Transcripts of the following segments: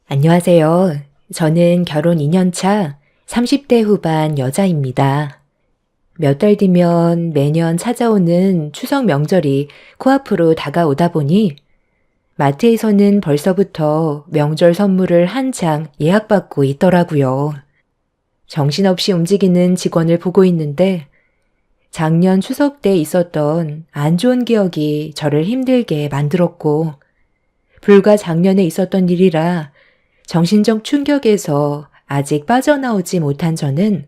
안녕하세요. 저는 결혼 2년 차 30대 후반 여자입니다. 몇 달 뒤면 매년 찾아오는 추석 명절이 코앞으로 다가오다 보니 마트에서는 벌써부터 명절 선물을 한창 예약받고 있더라고요. 정신없이 움직이는 직원을 보고 있는데 작년 추석 때 있었던 안 좋은 기억이 저를 힘들게 만들었고 불과 작년에 있었던 일이라 정신적 충격에서 아직 빠져나오지 못한 저는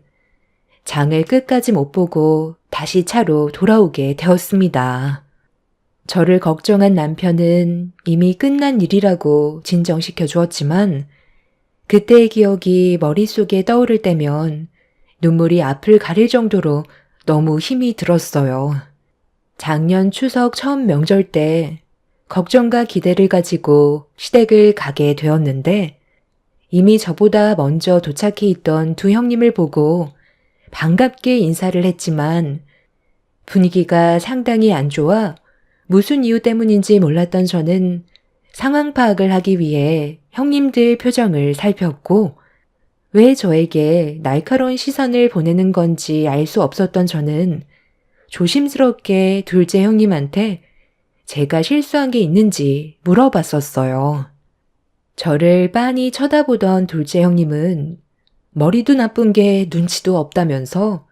장을 끝까지 못 보고 다시 차로 돌아오게 되었습니다. 저를 걱정한 남편은 이미 끝난 일이라고 진정시켜 주었지만 그때의 기억이 머릿속에 떠오를 때면 눈물이 앞을 가릴 정도로 너무 힘이 들었어요. 작년 추석 처음 명절 때 걱정과 기대를 가지고 시댁을 가게 되었는데 이미 저보다 먼저 도착해 있던 두 형님을 보고 반갑게 인사를 했지만 분위기가 상당히 안 좋아 무슨 이유 때문인지 몰랐던 저는 상황 파악을 하기 위해 형님들 표정을 살폈고 왜 저에게 날카로운 시선을 보내는 건지 알 수 없었던 저는 조심스럽게 둘째 형님한테 제가 실수한 게 있는지 물어봤었어요. 저를 빤히 쳐다보던 둘째 형님은 머리도 나쁜 게 눈치도 없다면서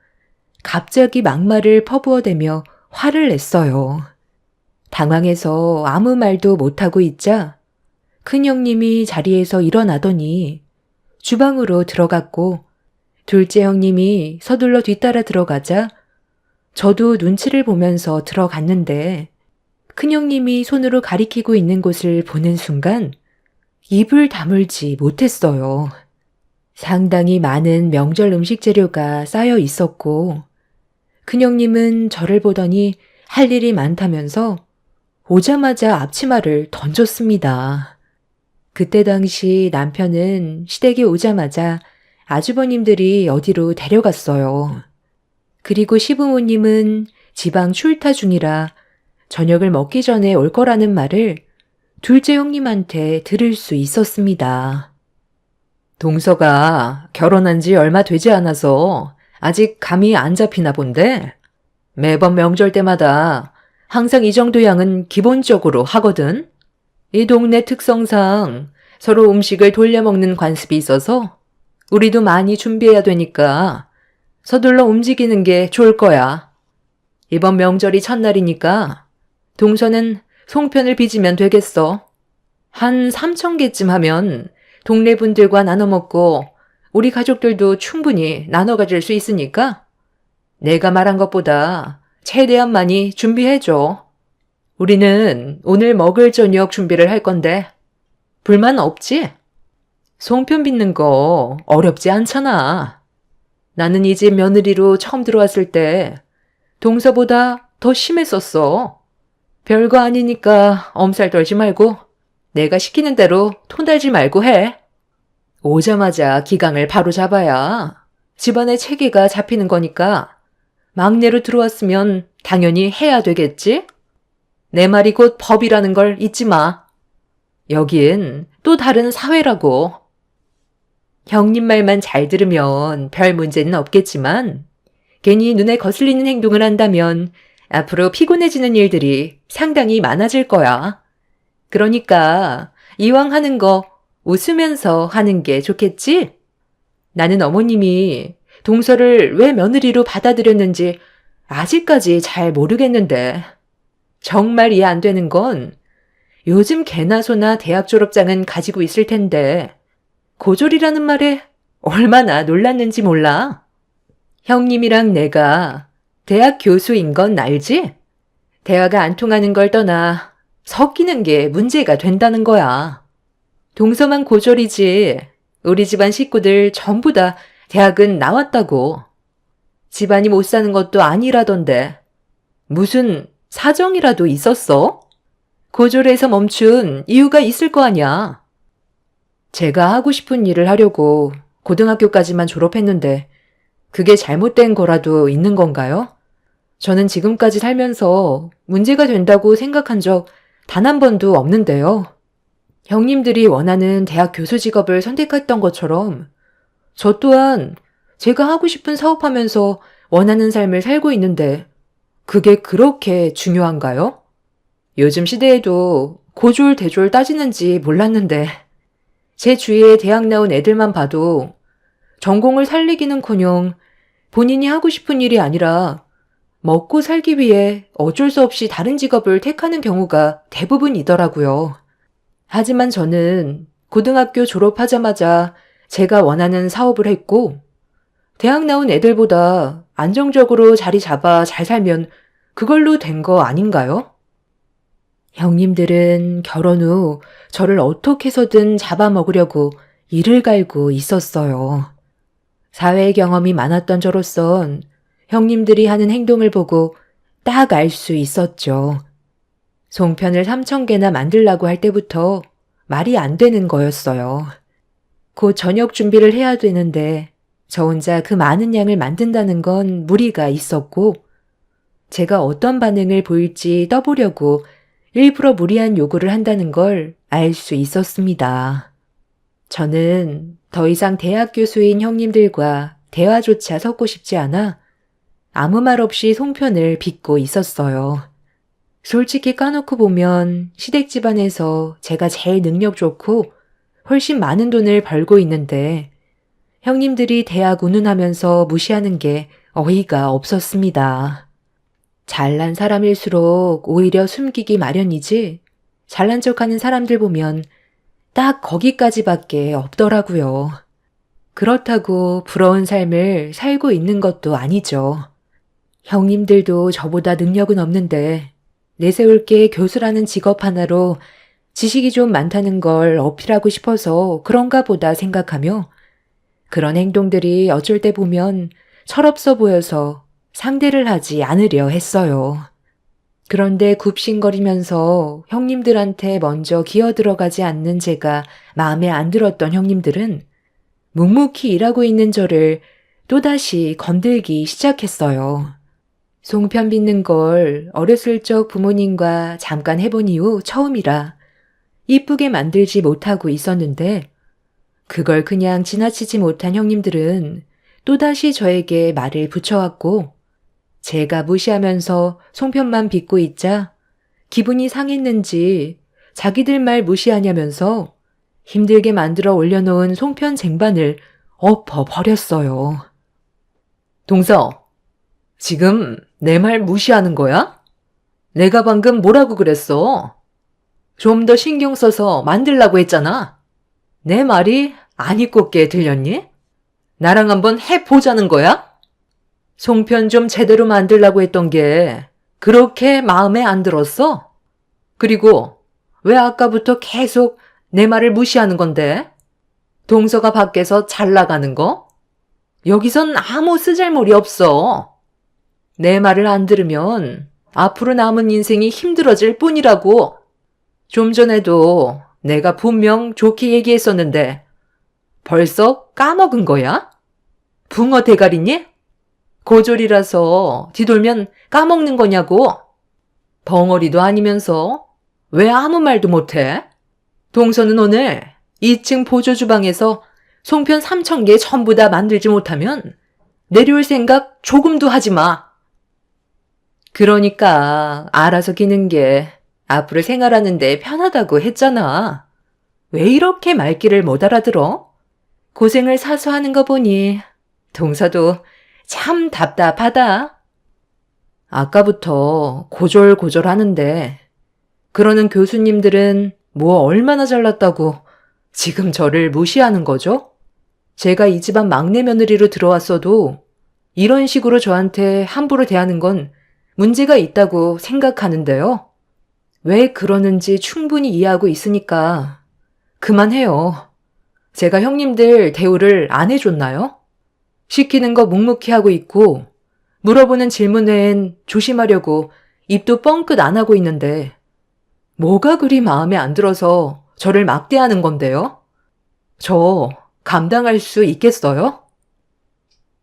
갑자기 막말을 퍼부어대며 화를 냈어요. 당황해서 아무 말도 못하고 있자 큰 형님이 자리에서 일어나더니 주방으로 들어갔고 둘째 형님이 서둘러 뒤따라 들어가자 저도 눈치를 보면서 들어갔는데 큰 형님이 손으로 가리키고 있는 곳을 보는 순간 입을 다물지 못했어요. 상당히 많은 명절 음식 재료가 쌓여 있었고 큰형님은 저를 보더니 할 일이 많다면서 오자마자 앞치마를 던졌습니다. 그때 당시 남편은 시댁에 오자마자 아주버님들이 어디로 데려갔어요. 그리고 시부모님은 지방 출타 중이라 저녁을 먹기 전에 올 거라는 말을 둘째 형님한테 들을 수 있었습니다. 동서가 결혼한 지 얼마 되지 않아서 아직 감이 안 잡히나 본데 매번 명절 때마다 항상 이 정도 양은 기본적으로 하거든. 이 동네 특성상 서로 음식을 돌려먹는 관습이 있어서 우리도 많이 준비해야 되니까 서둘러 움직이는 게 좋을 거야. 이번 명절이 첫날이니까 동서는 송편을 빚으면 되겠어. 한 3,000개쯤 하면 동네 분들과 나눠 먹고 우리 가족들도 충분히 나눠 가질 수 있으니까 내가 말한 것보다 최대한 많이 준비해줘. 우리는 오늘 먹을 저녁 준비를 할 건데 불만 없지? 송편 빚는 거 어렵지 않잖아. 나는 이 집 며느리로 처음 들어왔을 때 동서보다 더 심했었어. 별거 아니니까 엄살 떨지 말고 내가 시키는 대로 톤 달지 말고 해. 오자마자 기강을 바로 잡아야 집안의 체계가 잡히는 거니까 막내로 들어왔으면 당연히 해야 되겠지? 내 말이 곧 법이라는 걸 잊지 마. 여긴 또 다른 사회라고. 형님 말만 잘 들으면 별 문제는 없겠지만 괜히 눈에 거슬리는 행동을 한다면 앞으로 피곤해지는 일들이 상당히 많아질 거야. 그러니까 이왕 하는 거 웃으면서 하는 게 좋겠지? 나는 어머님이 동서를 왜 며느리로 받아들였는지 아직까지 잘 모르겠는데 정말 이해 안 되는 건 요즘 개나 소나 대학 졸업장은 가지고 있을 텐데 고졸이라는 말에 얼마나 놀랐는지 몰라. 형님이랑 내가 대학 교수인 건 알지? 대화가 안 통하는 걸 떠나 섞이는 게 문제가 된다는 거야. 동서만 고졸이지 우리 집안 식구들 전부 다 대학은 나왔다고. 집안이 못 사는 것도 아니라던데 무슨 사정이라도 있었어? 고졸에서 멈춘 이유가 있을 거 아니야. 제가 하고 싶은 일을 하려고 고등학교까지만 졸업했는데 그게 잘못된 거라도 있는 건가요? 저는 지금까지 살면서 문제가 된다고 생각한 적 단 한 번도 없는데요. 형님들이 원하는 대학 교수 직업을 선택했던 것처럼 저 또한 제가 하고 싶은 사업하면서 원하는 삶을 살고 있는데 그게 그렇게 중요한가요? 요즘 시대에도 고졸, 대졸 따지는지 몰랐는데 제 주위에 대학 나온 애들만 봐도 전공을 살리기는커녕 본인이 하고 싶은 일이 아니라 먹고 살기 위해 어쩔 수 없이 다른 직업을 택하는 경우가 대부분이더라고요. 하지만 저는 고등학교 졸업하자마자 제가 원하는 사업을 했고 대학 나온 애들보다 안정적으로 자리 잡아 잘 살면 그걸로 된 거 아닌가요? 형님들은 결혼 후 저를 어떻게 해서든 잡아먹으려고 이를 갈고 있었어요. 사회 경험이 많았던 저로선 형님들이 하는 행동을 보고 딱 알 수 있었죠. 송편을 3,000개나 만들라고 할 때부터 말이 안 되는 거였어요. 곧 저녁 준비를 해야 되는데 저 혼자 그 많은 양을 만든다는 건 무리가 있었고 제가 어떤 반응을 보일지 떠보려고 일부러 무리한 요구를 한다는 걸 알 수 있었습니다. 저는 더 이상 대학 교수인 형님들과 대화조차 섞고 싶지 않아 아무 말 없이 송편을 빚고 있었어요. 솔직히 까놓고 보면 시댁 집안에서 제가 제일 능력 좋고 훨씬 많은 돈을 벌고 있는데 형님들이 대학 운운하면서 무시하는 게 어이가 없었습니다. 잘난 사람일수록 오히려 숨기기 마련이지 잘난 척하는 사람들 보면 딱 거기까지밖에 없더라고요. 그렇다고 부러운 삶을 살고 있는 것도 아니죠. 형님들도 저보다 능력은 없는데 내세울 게 교수라는 직업 하나로 지식이 좀 많다는 걸 어필하고 싶어서 그런가 보다 생각하며 그런 행동들이 어쩔 때 보면 철없어 보여서 상대를 하지 않으려 했어요. 그런데 굽신거리면서 형님들한테 먼저 기어들어가지 않는 제가 마음에 안 들었던 형님들은 묵묵히 일하고 있는 저를 또다시 건들기 시작했어요. 송편 빚는 걸 어렸을 적 부모님과 잠깐 해본 이후 처음이라 이쁘게 만들지 못하고 있었는데 그걸 그냥 지나치지 못한 형님들은 또다시 저에게 말을 붙여왔고 제가 무시하면서 송편만 빚고 있자 기분이 상했는지 자기들 말 무시하냐면서 힘들게 만들어 올려놓은 송편 쟁반을 엎어버렸어요. 동서, 지금 내 말 무시하는 거야? 내가 방금 뭐라고 그랬어? 좀 더 신경 써서 만들라고 했잖아. 내 말이 안 이꼽게 들렸니? 나랑 한번 해보자는 거야? 송편 좀 제대로 만들라고 했던 게 그렇게 마음에 안 들었어? 그리고 왜 아까부터 계속 내 말을 무시하는 건데? 동서가 밖에서 잘 나가는 거? 여기선 아무 쓰잘모리 없어. 내 말을 안 들으면 앞으로 남은 인생이 힘들어질 뿐이라고. 좀 전에도 내가 분명 좋게 얘기했었는데 벌써 까먹은 거야? 붕어 대가리니? 고졸이라서 뒤돌면 까먹는 거냐고. 벙어리도 아니면서 왜 아무 말도 못해? 동서는 오늘 2층 보조주방에서 송편 3,000개 전부 다 만들지 못하면 내려올 생각 조금도 하지 마. 그러니까 알아서 기는 게 앞으로 생활하는데 편하다고 했잖아. 왜 이렇게 말귀를 못 알아들어? 고생을 사서 하는 거 보니 동서도 참 답답하다. 아까부터 고졸고졸 하는데 그러는 교수님들은 뭐 얼마나 잘났다고 지금 저를 무시하는 거죠? 제가 이 집안 막내 며느리로 들어왔어도 이런 식으로 저한테 함부로 대하는 건 문제가 있다고 생각하는데요. 왜 그러는지 충분히 이해하고 있으니까 그만해요. 제가 형님들 대우를 안 해줬나요? 시키는 거 묵묵히 하고 있고 물어보는 질문 외엔 조심하려고 입도 뻥끗 안 하고 있는데 뭐가 그리 마음에 안 들어서 저를 막대하는 건데요? 저 감당할 수 있겠어요?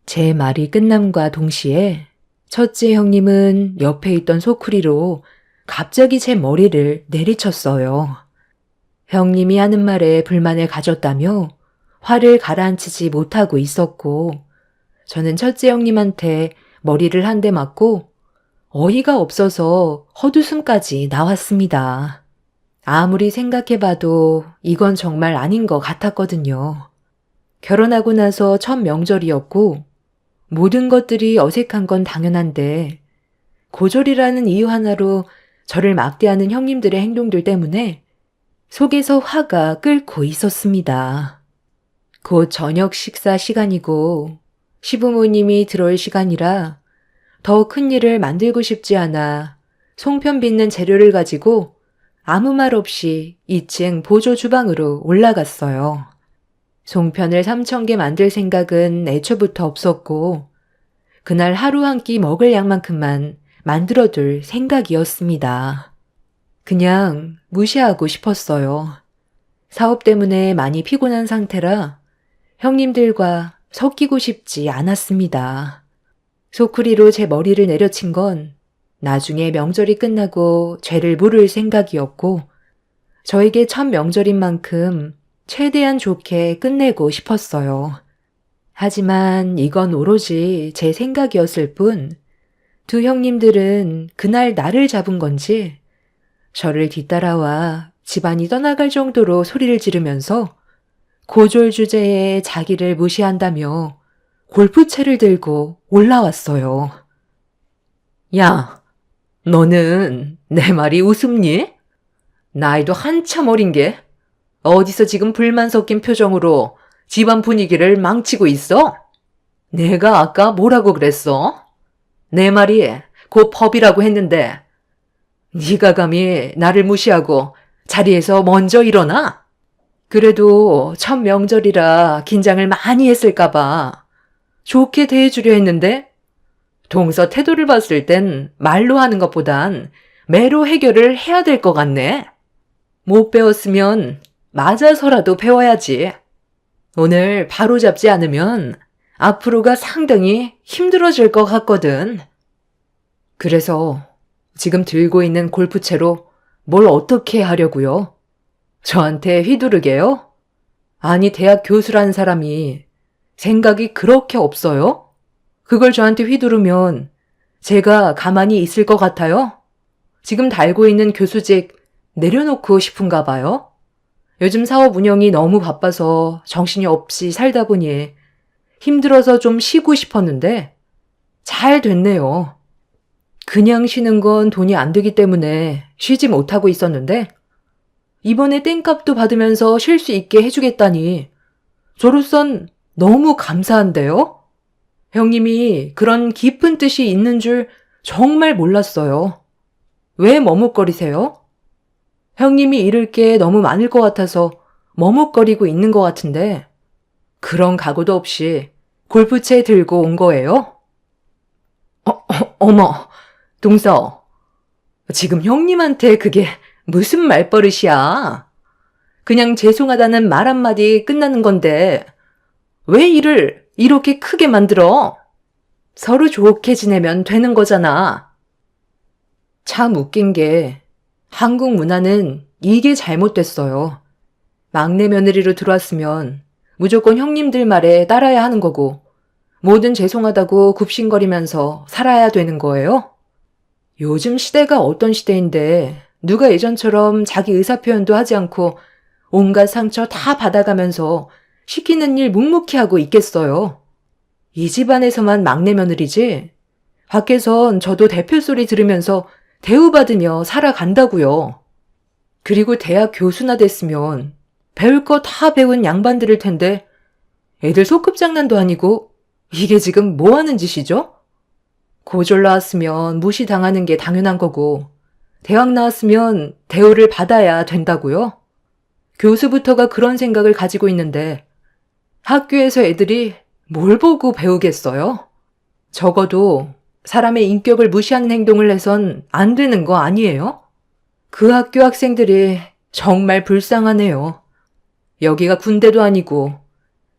제 말이 끝남과 동시에 첫째 형님은 옆에 있던 소쿠리로 갑자기 제 머리를 내리쳤어요. 형님이 하는 말에 불만을 가졌다며 화를 가라앉히지 못하고 있었고, 저는 첫째 형님한테 머리를 한 대 맞고 어이가 없어서 헛웃음까지 나왔습니다. 아무리 생각해봐도 이건 정말 아닌 것 같았거든요. 결혼하고 나서 첫 명절이었고 모든 것들이 어색한 건 당연한데 고졸이라는 이유 하나로 저를 막대하는 형님들의 행동들 때문에 속에서 화가 끓고 있었습니다. 곧 저녁 식사 시간이고 시부모님이 들어올 시간이라 더 큰 일을 만들고 싶지 않아 송편 빚는 재료를 가지고 아무 말 없이 2층 보조 주방으로 올라갔어요. 송편을 3,000개 만들 생각은 애초부터 없었고 그날 하루 한 끼 먹을 양만큼만 만들어둘 생각이었습니다. 그냥 무시하고 싶었어요. 사업 때문에 많이 피곤한 상태라 형님들과 섞이고 싶지 않았습니다. 소쿠리로 제 머리를 내려친 건 나중에 명절이 끝나고 죄를 물을 생각이었고 저에게 첫 명절인 만큼 최대한 좋게 끝내고 싶었어요. 하지만 이건 오로지 제 생각이었을 뿐 두 형님들은 그날 나를 잡은 건지 저를 뒤따라와 집안이 떠나갈 정도로 소리를 지르면서 고졸 주제에 자기를 무시한다며 골프채를 들고 올라왔어요. 야, 너는 내 말이 우습니? 나이도 한참 어린 게 어디서 지금 불만 섞인 표정으로 집안 분위기를 망치고 있어? 내가 아까 뭐라고 그랬어? 내 말이 곧 법이라고 했는데 네가 감히 나를 무시하고 자리에서 먼저 일어나? 그래도 첫 명절이라 긴장을 많이 했을까봐 좋게 대해주려 했는데 동서 태도를 봤을 땐 말로 하는 것보단 매로 해결을 해야 될 것 같네. 못 배웠으면 맞아서라도 배워야지. 오늘 바로 잡지 않으면 앞으로가 상당히 힘들어질 것 같거든. 그래서 지금 들고 있는 골프채로 뭘 어떻게 하려고요? 저한테 휘두르게요? 아니, 대학 교수라는 사람이 생각이 그렇게 없어요? 그걸 저한테 휘두르면 제가 가만히 있을 것 같아요? 지금 달고 있는 교수직 내려놓고 싶은가 봐요? 요즘 사업 운영이 너무 바빠서 정신이 없이 살다 보니 힘들어서 좀 쉬고 싶었는데 잘 됐네요. 그냥 쉬는 건 돈이 안 되기 때문에 쉬지 못하고 있었는데 이번에 땡값도 받으면서 쉴 수 있게 해주겠다니 저로선 너무 감사한데요? 형님이 그런 깊은 뜻이 있는 줄 정말 몰랐어요. 왜 머뭇거리세요? 형님이 잃을 게 너무 많을 것 같아서 머뭇거리고 있는 것 같은데 그런 각오도 없이 골프채 들고 온 거예요? 어머, 동서. 지금 형님한테 그게 무슨 말버릇이야? 그냥 죄송하다는 말 한마디 끝나는 건데 왜 일을 이렇게 크게 만들어? 서로 좋게 지내면 되는 거잖아. 참 웃긴 게 한국 문화는 이게 잘못됐어요. 막내 며느리로 들어왔으면 무조건 형님들 말에 따라야 하는 거고 뭐든 죄송하다고 굽신거리면서 살아야 되는 거예요? 요즘 시대가 어떤 시대인데 누가 예전처럼 자기 의사표현도 하지 않고 온갖 상처 다 받아가면서 시키는 일 묵묵히 하고 있겠어요. 이 집안에서만 막내 며느리지 밖에선 저도 대표 소리 들으면서 대우받으며 살아간다고요. 그리고 대학 교수나 됐으면 배울 거 다 배운 양반들일 텐데 애들 소꿉장난도 아니고 이게 지금 뭐 하는 짓이죠? 고졸 나왔으면 무시당하는 게 당연한 거고 대학 나왔으면 대우를 받아야 된다고요? 교수부터가 그런 생각을 가지고 있는데 학교에서 애들이 뭘 보고 배우겠어요? 적어도 사람의 인격을 무시하는 행동을 해선 안 되는 거 아니에요? 그 학교 학생들이 정말 불쌍하네요. 여기가 군대도 아니고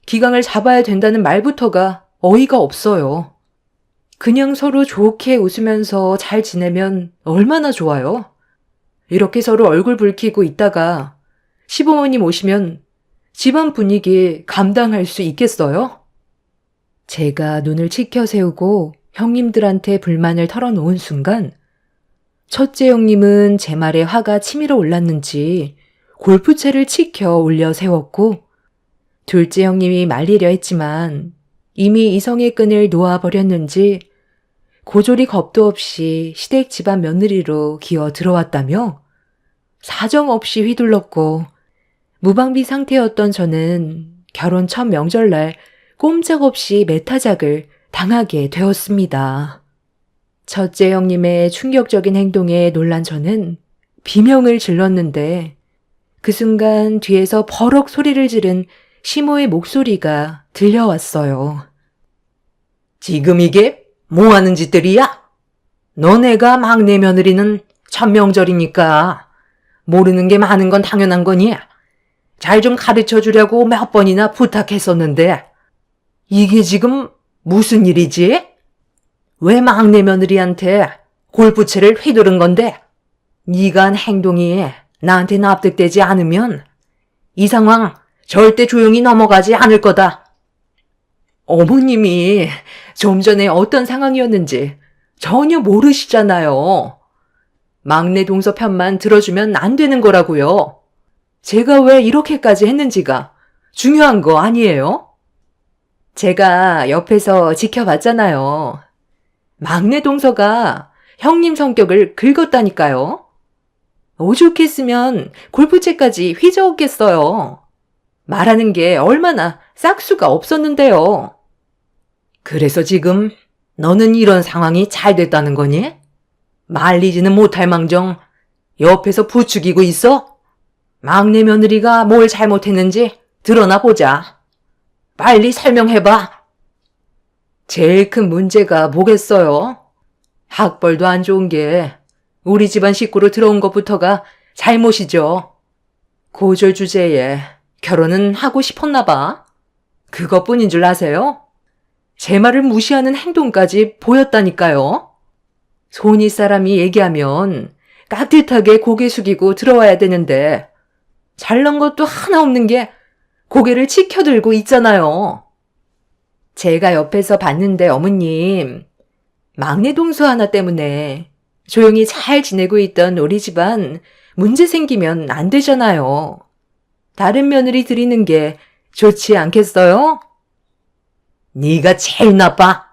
기강을 잡아야 된다는 말부터가 어이가 없어요. 그냥 서로 좋게 웃으면서 잘 지내면 얼마나 좋아요? 이렇게 서로 얼굴 붉히고 있다가 시부모님 오시면 집안 분위기 감당할 수 있겠어요? 제가 눈을 치켜 세우고 형님들한테 불만을 털어놓은 순간 첫째 형님은 제 말에 화가 치밀어 올랐는지 골프채를 치켜 올려 세웠고 둘째 형님이 말리려 했지만 이미 이성의 끈을 놓아버렸는지 고조리 겁도 없이 시댁 집안 며느리로 기어 들어왔다며 사정없이 휘둘렀고 무방비 상태였던 저는 결혼 첫 명절날 꼼짝없이 매타작을 당하게 되었습니다. 첫째 형님의 충격적인 행동에 놀란 저는 비명을 질렀는데 그 순간 뒤에서 버럭 소리를 지른 시모의 목소리가 들려왔어요. 지금 이게 뭐하는 짓들이야? 너네가 막내 며느리는 첫 명절이니까 모르는 게 많은 건 당연한 거니? 잘 좀 가르쳐 주려고 몇 번이나 부탁했었는데 이게 지금 무슨 일이지? 왜 막내 며느리한테 골프채를 휘두른 건데? 네가 한 행동이 나한테 납득되지 않으면 이 상황 절대 조용히 넘어가지 않을 거다. 어머님이 좀 전에 어떤 상황이었는지 전혀 모르시잖아요. 막내 동서 편만 들어주면 안 되는 거라고요. 제가 왜 이렇게까지 했는지가 중요한 거 아니에요? 제가 옆에서 지켜봤잖아요. 막내 동서가 형님 성격을 긁었다니까요. 오죽했으면 골프채까지 휘저었겠어요. 말하는 게 얼마나 싹수가 없었는데요. 그래서 지금 너는 이런 상황이 잘 됐다는 거니? 말리지는 못할 망정 옆에서 부추기고 있어? 막내 며느리가 뭘 잘못했는지 드러나 보자. 빨리 설명해봐. 제일 큰 문제가 뭐겠어요? 학벌도 안 좋은 게 우리 집안 식구로 들어온 것부터가 잘못이죠. 고졸 주제에 결혼은 하고 싶었나 봐. 그것뿐인 줄 아세요? 제 말을 무시하는 행동까지 보였다니까요. 손이 사람이 얘기하면 깍듯하게 고개 숙이고 들어와야 되는데 잘난 것도 하나 없는 게 고개를 치켜들고 있잖아요. 제가 옆에서 봤는데 어머님, 막내 동서 하나 때문에 조용히 잘 지내고 있던 우리 집안 문제 생기면 안 되잖아요. 다른 며느리 드리는 게 좋지 않겠어요? 네가 제일 나빠.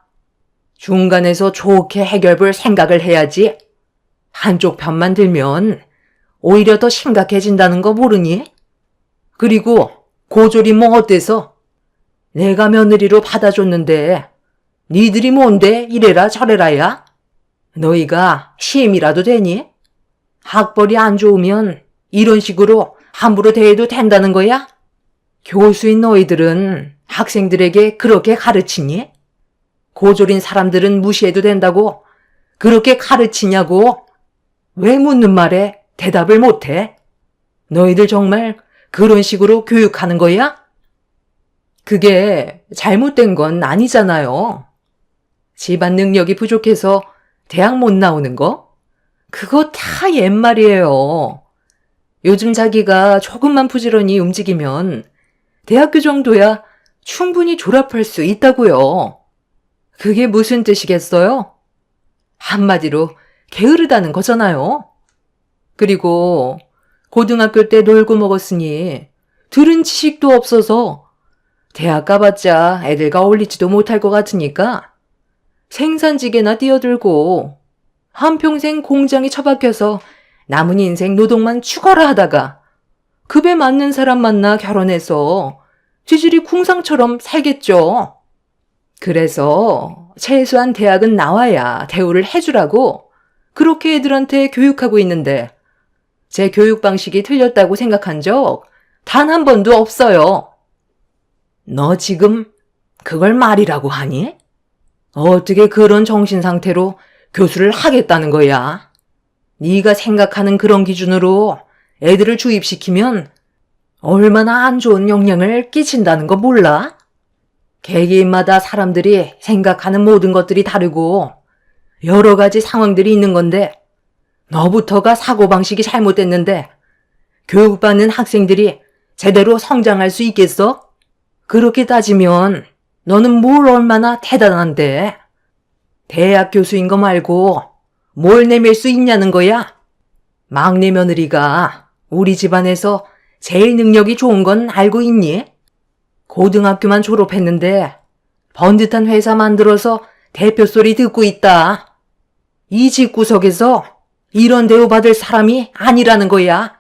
중간에서 좋게 해결 볼 생각을 해야지. 한쪽 편만 들면 오히려 더 심각해진다는 거 모르니? 그리고 고졸이 뭐 어때서? 내가 며느리로 받아줬는데 니들이 뭔데 이래라 저래라야? 너희가 시임이라도 되니? 학벌이 안 좋으면 이런 식으로 함부로 대해도 된다는 거야? 교수인 너희들은 학생들에게 그렇게 가르치니? 고졸인 사람들은 무시해도 된다고 그렇게 가르치냐고? 왜 묻는 말에 대답을 못해? 너희들 정말 그런 식으로 교육하는 거야? 그게 잘못된 건 아니잖아요. 집안 능력이 부족해서 대학 못 나오는 거? 그거 다 옛말이에요. 요즘 자기가 조금만 부지런히 움직이면 대학교 정도야 충분히 졸업할 수 있다고요. 그게 무슨 뜻이겠어요? 한마디로 게으르다는 거잖아요. 그리고 고등학교 때 놀고 먹었으니 들은 지식도 없어서 대학 가봤자 애들과 어울리지도 못할 것 같으니까 생산직에나 뛰어들고 한평생 공장에 처박혀서 남은 인생 노동만 죽어라 하다가 급에 맞는 사람 만나 결혼해서 쥐질이 궁상처럼 살겠죠. 그래서 최소한 대학은 나와야 대우를 해주라고 그렇게 애들한테 교육하고 있는데 제 교육 방식이 틀렸다고 생각한 적 단 한 번도 없어요. 너 지금 그걸 말이라고 하니? 어떻게 그런 정신 상태로 교수를 하겠다는 거야? 네가 생각하는 그런 기준으로 애들을 주입시키면 얼마나 안 좋은 영향을 끼친다는 거 몰라? 개개인마다 사람들이 생각하는 모든 것들이 다르고 여러 가지 상황들이 있는 건데 너부터가 사고방식이 잘못됐는데 교육받는 학생들이 제대로 성장할 수 있겠어? 그렇게 따지면 너는 뭘 얼마나 대단한데? 대학 교수인 거 말고 뭘 내밀 수 있냐는 거야? 막내 며느리가 우리 집안에서 제일 능력이 좋은 건 알고 있니? 고등학교만 졸업했는데 번듯한 회사 만들어서 대표 소리 듣고 있다. 이 집구석에서 이런 대우받을 사람이 아니라는 거야.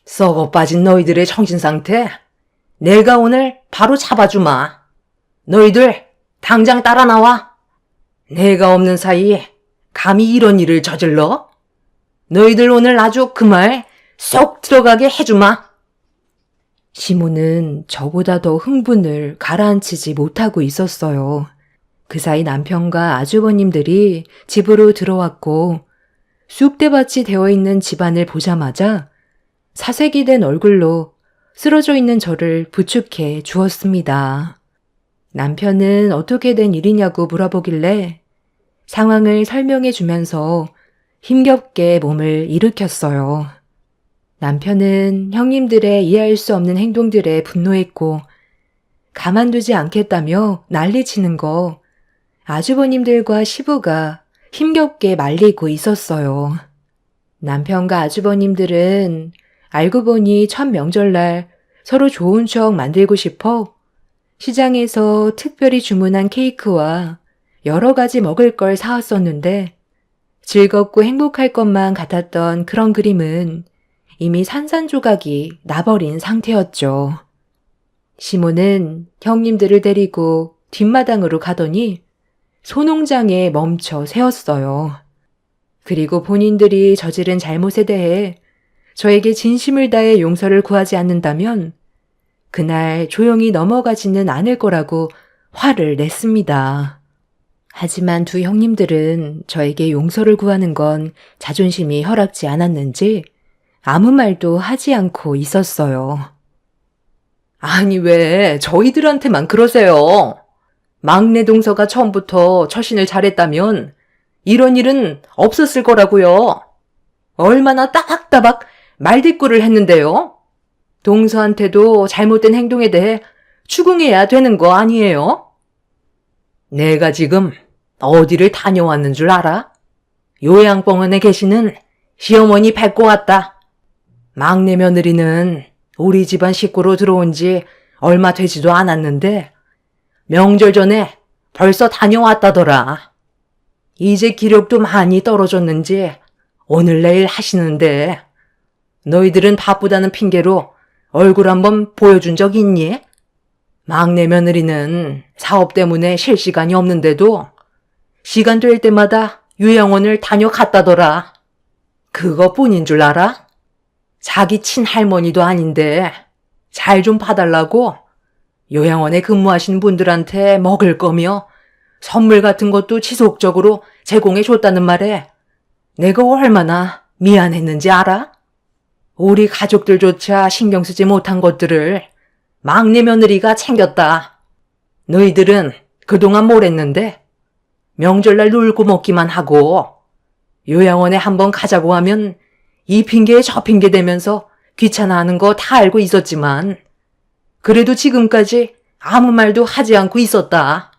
썩어 빠진 너희들의 정신상태 내가 오늘 바로 잡아주마. 너희들 당장 따라 나와. 내가 없는 사이 감히 이런 일을 저질러? 너희들 오늘 아주 그 말 쏙 들어가게 해주마. 시모는 저보다 더 흥분을 가라앉히지 못하고 있었어요. 그 사이 남편과 아주버님들이 집으로 들어왔고 쑥대밭이 되어 있는 집안을 보자마자 사색이 된 얼굴로 쓰러져 있는 저를 부축해 주었습니다. 남편은 어떻게 된 일이냐고 물어보길래 상황을 설명해 주면서 힘겹게 몸을 일으켰어요. 남편은 형님들의 이해할 수 없는 행동들에 분노했고 가만두지 않겠다며 난리치는 거 아주버님들과 시부가 힘겹게 말리고 있었어요. 남편과 아주버님들은 알고 보니 첫 명절날 서로 좋은 추억 만들고 싶어 시장에서 특별히 주문한 케이크와 여러 가지 먹을 걸 사왔었는데 즐겁고 행복할 것만 같았던 그런 그림은 이미 산산조각이 나버린 상태였죠. 시모는 형님들을 데리고 뒷마당으로 가더니 소농장에 멈춰 세웠어요. 그리고 본인들이 저지른 잘못에 대해 저에게 진심을 다해 용서를 구하지 않는다면 그날 조용히 넘어가지는 않을 거라고 화를 냈습니다. 하지만 두 형님들은 저에게 용서를 구하는 건 자존심이 허락지 않았는지 아무 말도 하지 않고 있었어요. 아니 왜 저희들한테만 그러세요? 막내 동서가 처음부터 처신을 잘했다면 이런 일은 없었을 거라고요. 얼마나 따박따박 말대꾸를 했는데요. 동서한테도 잘못된 행동에 대해 추궁해야 되는 거 아니에요? 내가 지금 어디를 다녀왔는 줄 알아? 요양병원에 계시는 시어머니 뵙고 왔다. 막내 며느리는 우리 집안 식구로 들어온 지 얼마 되지도 않았는데 명절 전에 벌써 다녀왔다더라. 이제 기력도 많이 떨어졌는지 오늘 내일 하시는데 너희들은 바쁘다는 핑계로 얼굴 한번 보여준 적 있니? 막내 며느리는 사업 때문에 쉴 시간이 없는데도 시간 될 때마다 요양원을 다녀갔다더라. 그것뿐인 줄 알아? 자기 친할머니도 아닌데 잘 좀 봐달라고 요양원에 근무하신 분들한테 먹을 거며 선물 같은 것도 지속적으로 제공해 줬다는 말에 내가 얼마나 미안했는지 알아? 우리 가족들조차 신경 쓰지 못한 것들을 막내 며느리가 챙겼다. 너희들은 그동안 뭘 했는데 명절날 놀고 먹기만 하고 요양원에 한번 가자고 하면 이 핑계에 저 핑계 대면서 귀찮아하는 거 다 알고 있었지만 그래도 지금까지 아무 말도 하지 않고 있었다.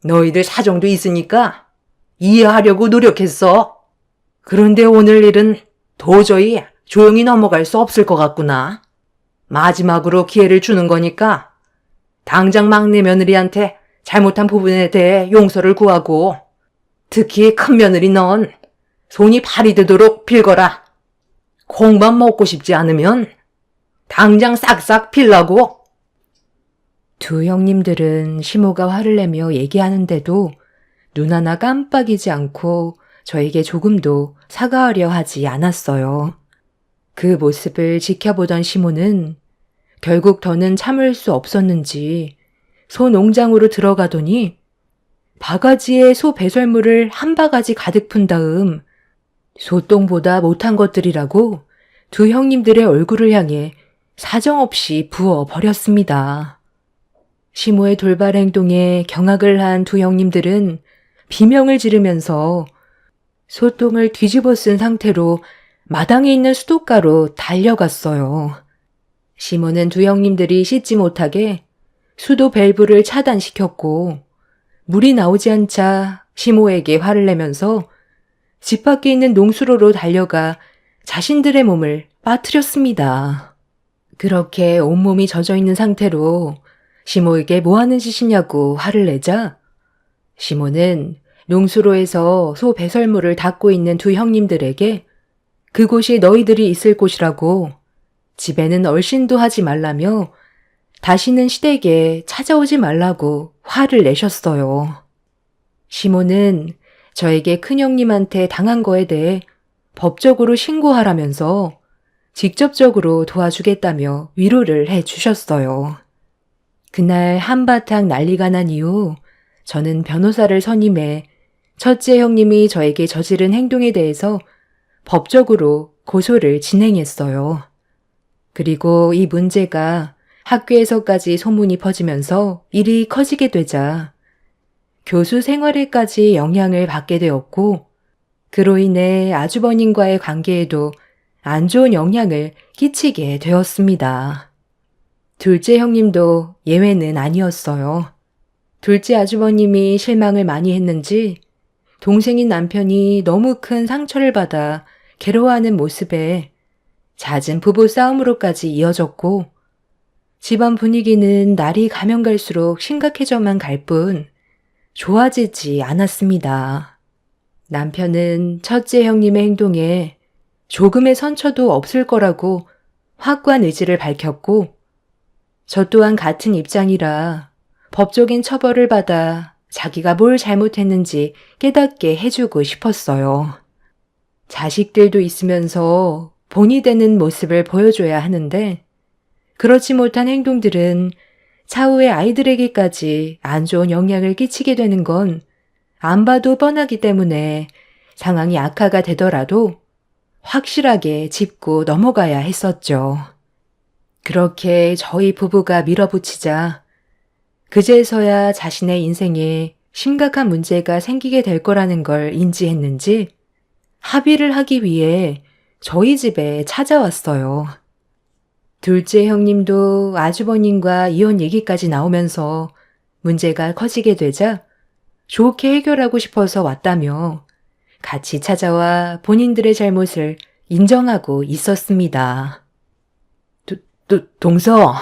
너희들 사정도 있으니까 이해하려고 노력했어. 그런데 오늘 일은 도저히 조용히 넘어갈 수 없을 것 같구나. 마지막으로 기회를 주는 거니까 당장 막내 며느리한테 잘못한 부분에 대해 용서를 구하고 특히 큰 며느리 넌 손이 발이 되도록 빌거라. 콩밥 먹고 싶지 않으면 당장 싹싹 빌라고. 두 형님들은 시모가 화를 내며 얘기하는데도 눈 하나 깜빡이지 않고 저에게 조금도 사과하려 하지 않았어요. 그 모습을 지켜보던 시모는 결국 더는 참을 수 없었는지 소 농장으로 들어가더니 바가지에 소 배설물을 한 바가지 가득 푼 다음 소똥보다 못한 것들이라고 두 형님들의 얼굴을 향해 사정없이 부어버렸습니다. 시모의 돌발 행동에 경악을 한 두 형님들은 비명을 지르면서 소똥을 뒤집어 쓴 상태로 마당에 있는 수도가로 달려갔어요. 시모는 두 형님들이 씻지 못하게 수도 밸브를 차단시켰고 물이 나오지 않자 시모에게 화를 내면서 집 밖에 있는 농수로로 달려가 자신들의 몸을 빠뜨렸습니다. 그렇게 온몸이 젖어 있는 상태로 시모에게 뭐 하는 짓이냐고 화를 내자 시모는 농수로에서 소 배설물을 닦고 있는 두 형님들에게 그곳이 너희들이 있을 곳이라고 집에는 얼씬도 하지 말라며 다시는 시댁에 찾아오지 말라고 화를 내셨어요. 시모는 저에게 큰형님한테 당한 거에 대해 법적으로 신고하라면서 직접적으로 도와주겠다며 위로를 해 주셨어요. 그날 한바탕 난리가 난 이후 저는 변호사를 선임해 첫째 형님이 저에게 저지른 행동에 대해서 법적으로 고소를 진행했어요. 그리고 이 문제가 학교에서까지 소문이 퍼지면서 일이 커지게 되자 교수 생활에까지 영향을 받게 되었고 그로 인해 아주버님과의 관계에도 안 좋은 영향을 끼치게 되었습니다. 둘째 형님도 예외는 아니었어요. 둘째 아주버님이 실망을 많이 했는지 동생인 남편이 너무 큰 상처를 받아 괴로워하는 모습에 잦은 부부 싸움으로까지 이어졌고 집안 분위기는 날이 가면 갈수록 심각해져만 갈 뿐 좋아지지 않았습니다. 남편은 첫째 형님의 행동에 조금의 선처도 없을 거라고 확고한 의지를 밝혔고 저 또한 같은 입장이라 법적인 처벌을 받아 자기가 뭘 잘못했는지 깨닫게 해주고 싶었어요. 자식들도 있으면서 본이 되는 모습을 보여줘야 하는데 그렇지 못한 행동들은 차후에 아이들에게까지 안 좋은 영향을 끼치게 되는 건 안 봐도 뻔하기 때문에 상황이 악화가 되더라도 확실하게 짚고 넘어가야 했었죠. 그렇게 저희 부부가 밀어붙이자 그제서야 자신의 인생에 심각한 문제가 생기게 될 거라는 걸 인지했는지 합의를 하기 위해 저희 집에 찾아왔어요. 둘째 형님도 아주버님과 이혼 얘기까지 나오면서 문제가 커지게 되자 좋게 해결하고 싶어서 왔다며 같이 찾아와 본인들의 잘못을 인정하고 있었습니다. 동서,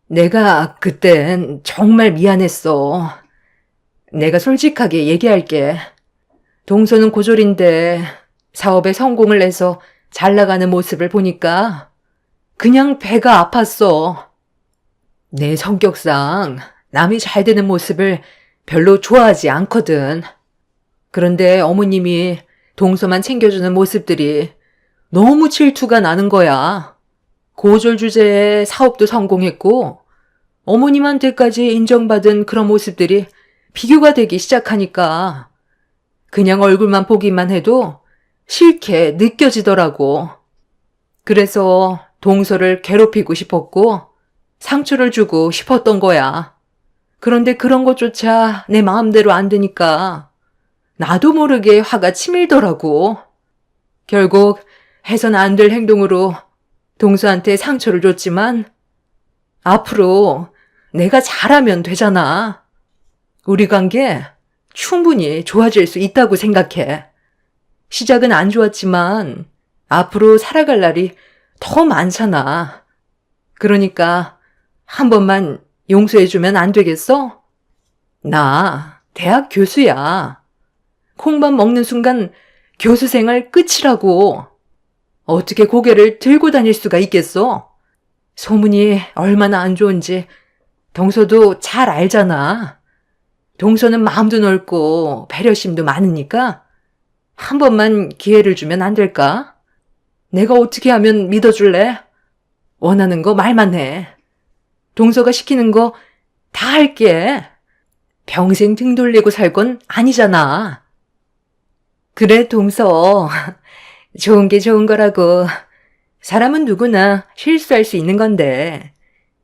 내가 그땐 정말 미안했어. 내가 솔직하게 얘기할게. 동서는 고졸인데 사업에 성공을 내서 잘 나가는 모습을 보니까 그냥 배가 아팠어. 내 성격상 남이 잘 되는 모습을 별로 좋아하지 않거든. 그런데 어머님이 동서만 챙겨주는 모습들이 너무 질투가 나는 거야. 고졸 주제에 사업도 성공했고 어머님한테까지 인정받은 그런 모습들이 비교가 되기 시작하니까 그냥 얼굴만 보기만 해도 싫게 느껴지더라고. 그래서 동서를 괴롭히고 싶었고 상처를 주고 싶었던 거야. 그런데 그런 것조차 내 마음대로 안 되니까 나도 모르게 화가 치밀더라고. 결국 해선 안 될 행동으로 동서한테 상처를 줬지만 앞으로 내가 잘하면 되잖아. 우리 관계 충분히 좋아질 수 있다고 생각해. 시작은 안 좋았지만 앞으로 살아갈 날이 더 많잖아. 그러니까 한 번만 용서해주면 안 되겠어? 나 대학 교수야. 콩밥 먹는 순간 교수 생활 끝이라고. 어떻게 고개를 들고 다닐 수가 있겠어? 소문이 얼마나 안 좋은지 동서도 잘 알잖아. 동서는 마음도 넓고 배려심도 많으니까 한 번만 기회를 주면 안 될까? 내가 어떻게 하면 믿어줄래? 원하는 거 말만 해. 동서가 시키는 거 다 할게. 평생 등 돌리고 살 건 아니잖아. 그래, 동서. 좋은 게 좋은 거라고. 사람은 누구나 실수할 수 있는 건데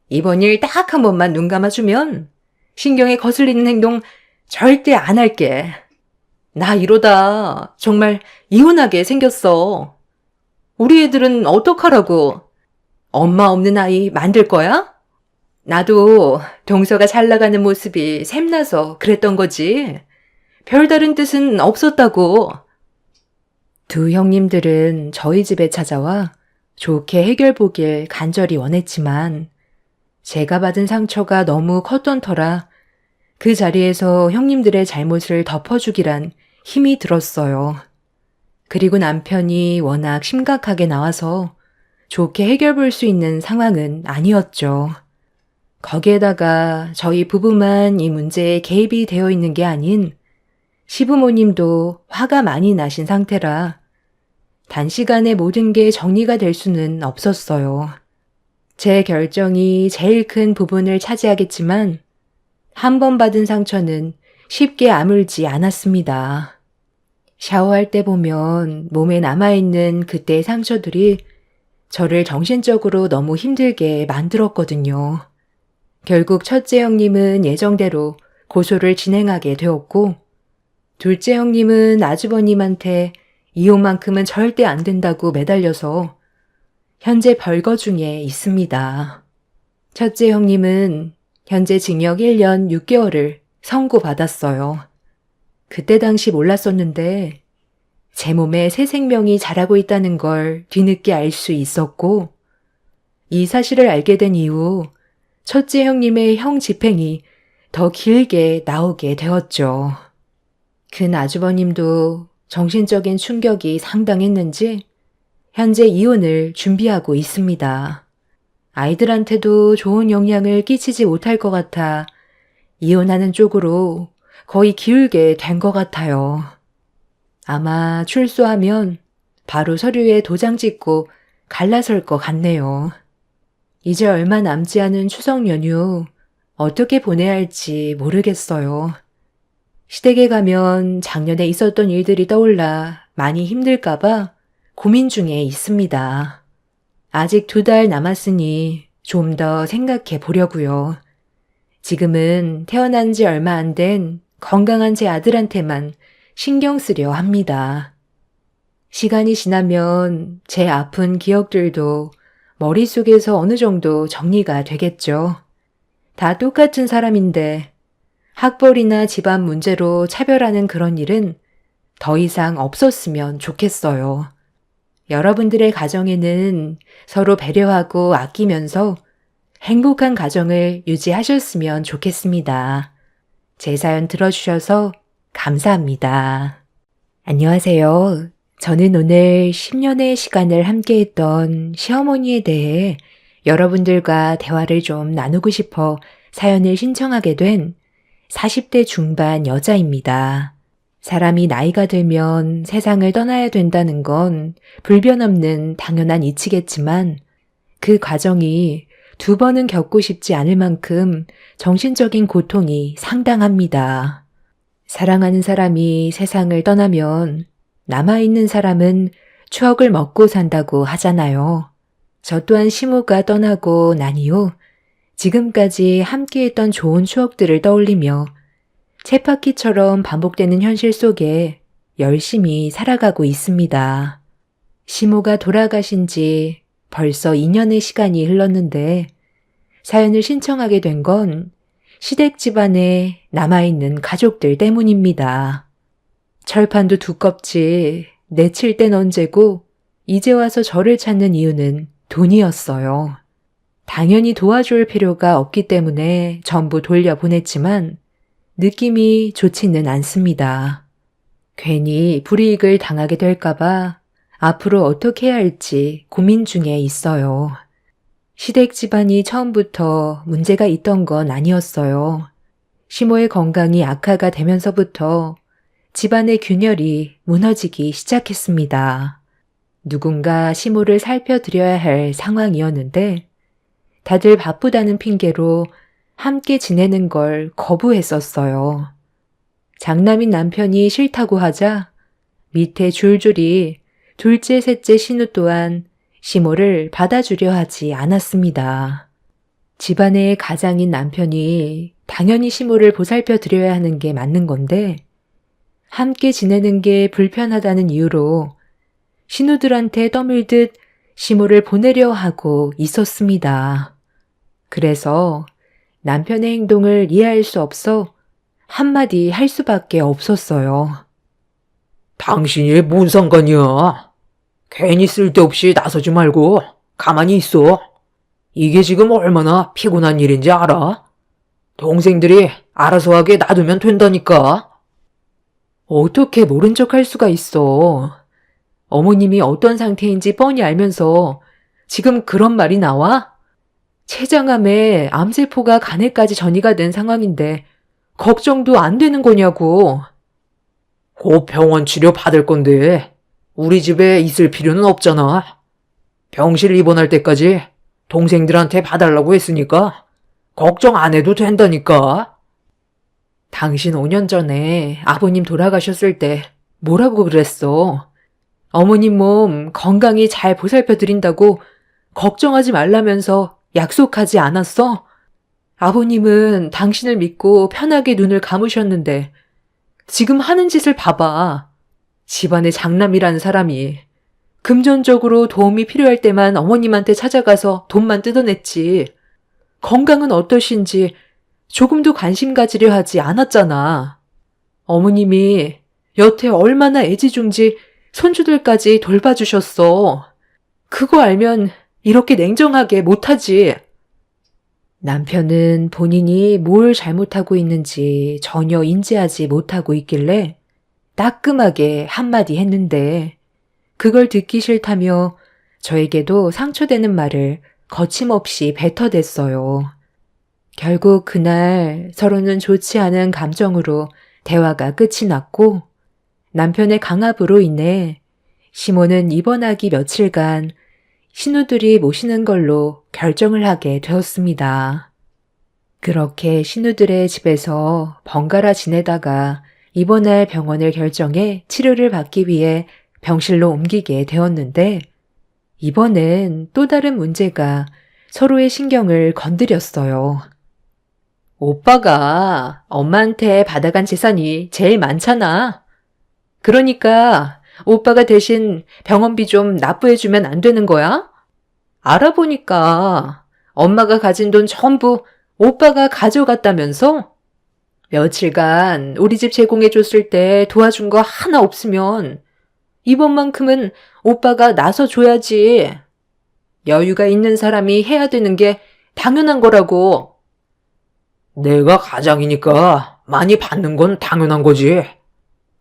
이번 일 딱 한 번만 눈 감아주면 신경에 거슬리는 행동 절대 안 할게. 나 이러다 정말 이혼하게 생겼어. 우리 애들은 어떡하라고? 엄마 없는 아이 만들 거야? 나도 동서가 잘 나가는 모습이 샘나서 그랬던 거지. 별다른 뜻은 없었다고. 두 형님들은 저희 집에 찾아와 좋게 해결보길 간절히 원했지만 제가 받은 상처가 너무 컸던 터라 그 자리에서 형님들의 잘못을 덮어주기란 힘이 들었어요. 그리고 남편이 워낙 심각하게 나와서 좋게 해결 볼 수 있는 상황은 아니었죠. 거기에다가 저희 부부만 이 문제에 개입이 되어 있는 게 아닌 시부모님도 화가 많이 나신 상태라 단시간에 모든 게 정리가 될 수는 없었어요. 제 결정이 제일 큰 부분을 차지하겠지만 한 번 받은 상처는 쉽게 아물지 않았습니다. 샤워할 때 보면 몸에 남아있는 그때의 상처들이 저를 정신적으로 너무 힘들게 만들었거든요. 결국 첫째 형님은 예정대로 고소를 진행하게 되었고 둘째 형님은 아주버님한테 이혼만큼은 절대 안 된다고 매달려서 현재 벌거 중에 있습니다. 첫째 형님은 현재 징역 1년 6개월을 선고받았어요. 그때 당시 몰랐었는데 제 몸에 새 생명이 자라고 있다는 걸 뒤늦게 알 수 있었고 이 사실을 알게 된 이후 첫째 형님의 형 집행이 더 길게 나오게 되었죠. 큰 아주버님도 정신적인 충격이 상당했는지 현재 이혼을 준비하고 있습니다. 아이들한테도 좋은 영향을 끼치지 못할 것 같아 이혼하는 쪽으로 거의 기울게 된 것 같아요. 아마 출소하면 바로 서류에 도장 찍고 갈라설 것 같네요. 이제 얼마 남지 않은 추석 연휴 어떻게 보내야 할지 모르겠어요. 시댁에 가면 작년에 있었던 일들이 떠올라 많이 힘들까봐 고민 중에 있습니다. 아직 2달 남았으니 좀 더 생각해 보려고요. 지금은 태어난 지 얼마 안 된 건강한 제 아들한테만 신경 쓰려 합니다. 시간이 지나면 제 아픈 기억들도 머릿속에서 어느 정도 정리가 되겠죠. 다 똑같은 사람인데 학벌이나 집안 문제로 차별하는 그런 일은 더 이상 없었으면 좋겠어요. 여러분들의 가정에는 서로 배려하고 아끼면서 행복한 가정을 유지하셨으면 좋겠습니다. 제 사연 들어주셔서 감사합니다. 안녕하세요. 저는 오늘 10년의 시간을 함께했던 시어머니에 대해 여러분들과 대화를 좀 나누고 싶어 사연을 신청하게 된 40대 중반 여자입니다. 사람이 나이가 들면 세상을 떠나야 된다는 건 불변 없는 당연한 이치겠지만 그 과정이 2번은 겪고 싶지 않을 만큼 정신적인 고통이 상당합니다. 사랑하는 사람이 세상을 떠나면 남아있는 사람은 추억을 먹고 산다고 하잖아요. 저 또한 시모가 떠나고 난 이후 지금까지 함께했던 좋은 추억들을 떠올리며 쳇바퀴처럼 반복되는 현실 속에 열심히 살아가고 있습니다. 시모가 돌아가신 지 벌써 2년의 시간이 흘렀는데 사연을 신청하게 된 건 시댁 집안에 남아있는 가족들 때문입니다. 철판도 두껍지 내칠 땐 언제고 이제 와서 저를 찾는 이유는 돈이었어요. 당연히 도와줄 필요가 없기 때문에 전부 돌려보냈지만 느낌이 좋지는 않습니다. 괜히 불이익을 당하게 될까봐 앞으로 어떻게 해야 할지 고민 중에 있어요. 시댁 집안이 처음부터 문제가 있던 건 아니었어요. 시모의 건강이 악화가 되면서부터 집안의 균열이 무너지기 시작했습니다. 누군가 시모를 살펴드려야 할 상황이었는데 다들 바쁘다는 핑계로 함께 지내는 걸 거부했었어요. 장남인 남편이 싫다고 하자 밑에 줄줄이 둘째, 셋째 신우 또한 시모를 받아주려 하지 않았습니다. 집안의 가장인 남편이 당연히 시모를 보살펴 드려야 하는 게 맞는 건데 함께 지내는 게 불편하다는 이유로 신우들한테 떠밀듯 시모를 보내려 하고 있었습니다. 그래서 남편의 행동을 이해할 수 없어 한마디 할 수밖에 없었어요. 당신이 뭔 상관이야? 괜히 쓸데없이 나서지 말고 가만히 있어. 이게 지금 얼마나 피곤한 일인지 알아? 동생들이 알아서 하게 놔두면 된다니까. 어떻게 모른 척 할 수가 있어. 어머님이 어떤 상태인지 뻔히 알면서 지금 그런 말이 나와? 췌장암에 암세포가 간에까지 전이가 된 상황인데 걱정도 안 되는 거냐고. 곧 병원 치료 받을 건데 우리 집에 있을 필요는 없잖아. 병실 입원할 때까지 동생들한테 봐달라고 했으니까 걱정 안 해도 된다니까. 당신 5년 전에 아버님 돌아가셨을 때 뭐라고 그랬어? 어머님 몸 건강히 잘 보살펴 드린다고 걱정하지 말라면서 약속하지 않았어? 아버님은 당신을 믿고 편하게 눈을 감으셨는데 지금 하는 짓을 봐봐. 집안의 장남이라는 사람이 금전적으로 도움이 필요할 때만 어머님한테 찾아가서 돈만 뜯어냈지. 건강은 어떠신지 조금도 관심 가지려 하지 않았잖아. 어머님이 여태 얼마나 애지중지 손주들까지 돌봐주셨어. 그거 알면 이렇게 냉정하게 못하지. 남편은 본인이 뭘 잘못하고 있는지 전혀 인지하지 못하고 있길래 따끔하게 한마디 했는데 그걸 듣기 싫다며 저에게도 상처되는 말을 거침없이 뱉어댔어요. 결국 그날 서로는 좋지 않은 감정으로 대화가 끝이 났고 남편의 강압으로 인해 시모는 입원하기 며칠간 신우들이 모시는 걸로 결정을 하게 되었습니다. 그렇게 신우들의 집에서 번갈아 지내다가 입원할 병원을 결정해 치료를 받기 위해 병실로 옮기게 되었는데 이번엔 또 다른 문제가 서로의 신경을 건드렸어요. 오빠가 엄마한테 받아간 재산이 제일 많잖아. 그러니까 오빠가 대신 병원비 좀 납부해주면 안 되는 거야? 알아보니까 엄마가 가진 돈 전부 오빠가 가져갔다면서? 며칠간 우리 집 제공해줬을 때 도와준 거 하나 없으면 이번만큼은 오빠가 나서줘야지. 여유가 있는 사람이 해야 되는 게 당연한 거라고. 내가 가장이니까 많이 받는 건 당연한 거지.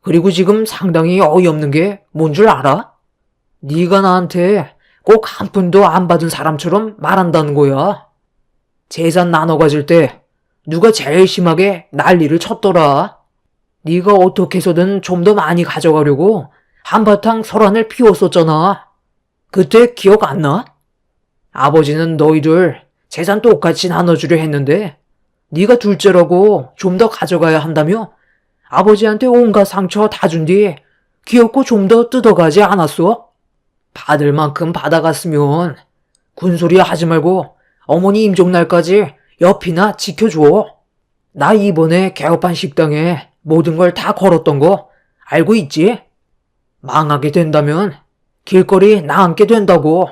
그리고 지금 상당히 어이없는 게 뭔 줄 알아? 네가 나한테 꼭 한 푼도 안 받은 사람처럼 말한다는 거야. 재산 나눠 가질 때 누가 제일 심하게 난리를 쳤더라. 네가 어떻게 해서든 좀 더 많이 가져가려고 한바탕 설한을 피웠었잖아. 그때 기억 안 나? 아버지는 너희들 재산 똑같이 나눠주려 했는데 네가 둘째라고 좀 더 가져가야 한다며 아버지한테 온갖 상처 다 준 뒤 귀엽고 좀 더 뜯어가지 않았어? 받을 만큼 받아갔으면 군소리 하지 말고 어머니 임종날까지 옆이나 지켜줘. 나 이번에 개업한 식당에 모든 걸 다 걸었던 거 알고 있지? 망하게 된다면 길거리 나앉게 된다고.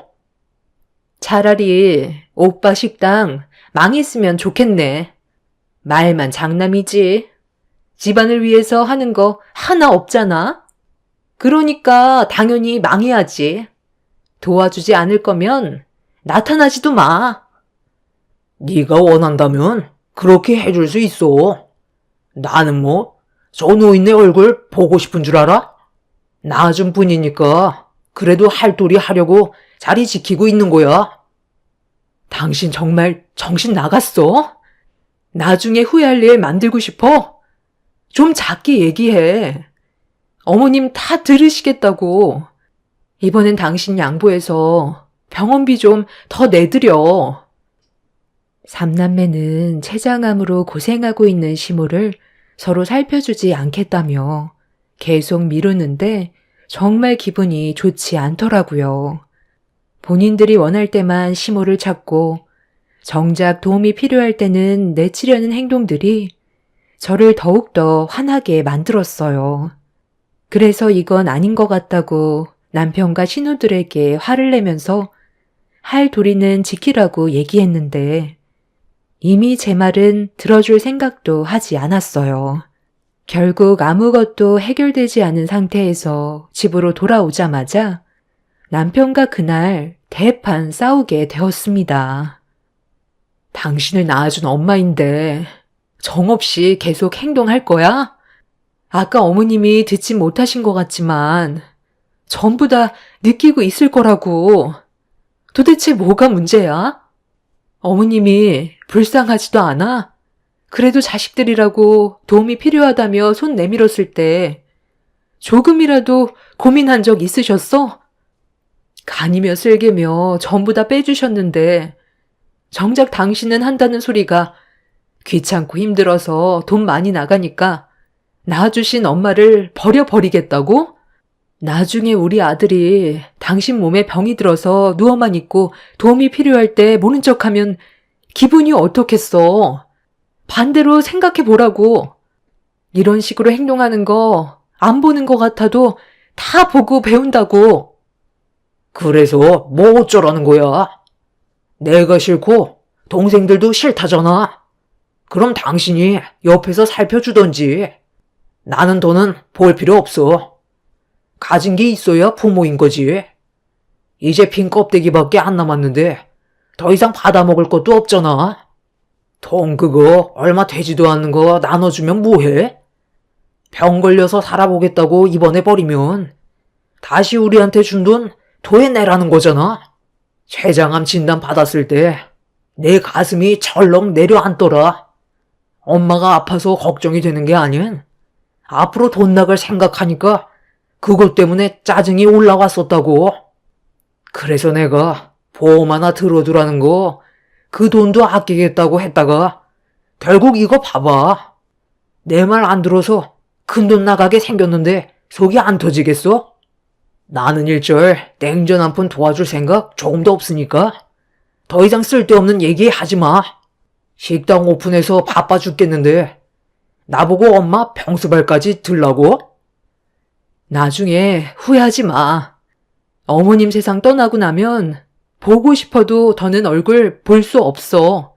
차라리 오빠 식당 망했으면 좋겠네. 말만 장남이지. 집안을 위해서 하는 거 하나 없잖아. 그러니까 당연히 망해야지. 도와주지 않을 거면 나타나지도 마. 네가 원한다면 그렇게 해줄 수 있어. 나는 뭐 저 노인네 얼굴 보고 싶은 줄 알아? 낳아준 뿐이니까 그래도 할 도리 하려고 자리 지키고 있는 거야. 당신 정말 정신 나갔어? 나중에 후회할 일 만들고 싶어? 좀 작게 얘기해. 어머님 다 들으시겠다고. 이번엔 당신 양보해서 병원비 좀 더 내드려. 삼남매는 췌장암으로 고생하고 있는 시모를 서로 살펴주지 않겠다며 계속 미루는데 정말 기분이 좋지 않더라고요. 본인들이 원할 때만 시모를 찾고 정작 도움이 필요할 때는 내치려는 행동들이 저를 더욱더 화나게 만들었어요. 그래서 이건 아닌 것 같다고 남편과 신우들에게 화를 내면서 할 도리는 지키라고 얘기했는데 이미 제 말은 들어줄 생각도 하지 않았어요. 결국 아무것도 해결되지 않은 상태에서 집으로 돌아오자마자 남편과 그날 대판 싸우게 되었습니다. 당신을 낳아준 엄마인데 정없이 계속 행동할 거야? 아까 어머님이 듣지 못하신 것 같지만 전부 다 느끼고 있을 거라고. 도대체 뭐가 문제야? 어머님이 불쌍하지도 않아? 그래도 자식들이라고 도움이 필요하다며 손 내밀었을 때 조금이라도 고민한 적 있으셨어? 간이며 쓸개며 전부 다 빼주셨는데 정작 당신은 한다는 소리가 귀찮고 힘들어서 돈 많이 나가니까 낳아주신 엄마를 버려버리겠다고? 나중에 우리 아들이 당신 몸에 병이 들어서 누워만 있고 도움이 필요할 때 모른 척하면 기분이 어떻겠어? 반대로 생각해 보라고. 이런 식으로 행동하는 거 안 보는 것 같아도 다 보고 배운다고. 그래서 뭐 어쩌라는 거야? 내가 싫고 동생들도 싫다잖아. 그럼 당신이 옆에서 살펴주던지. 나는 더는 볼 필요 없어. 가진 게 있어야 부모인 거지. 이제 빈 껍데기밖에 안 남았는데 더 이상 받아먹을 것도 없잖아. 돈 그거 얼마 되지도 않는 거 나눠주면 뭐해? 병 걸려서 살아보겠다고 입원해버리면 다시 우리한테 준 돈 토해내라는 거잖아. 췌장암 진단 받았을 때 내 가슴이 철렁 내려앉더라. 엄마가 아파서 걱정이 되는 게 아닌 앞으로 돈 나갈 생각하니까 그것 때문에 짜증이 올라왔었다고. 그래서 내가 보험 하나 들어두라는 거 그 돈도 아끼겠다고 했다가 결국 이거 봐봐. 내 말 안 들어서 큰돈 나가게 생겼는데 속이 안 터지겠어? 나는 일절 냉전 한 푼 도와줄 생각 조금도 없으니까 더 이상 쓸데없는 얘기 하지 마. 식당 오픈해서 바빠 죽겠는데 나보고 엄마 병수발까지 들라고? 나중에 후회하지 마. 어머님 세상 떠나고 나면 보고 싶어도 더는 얼굴 볼 수 없어.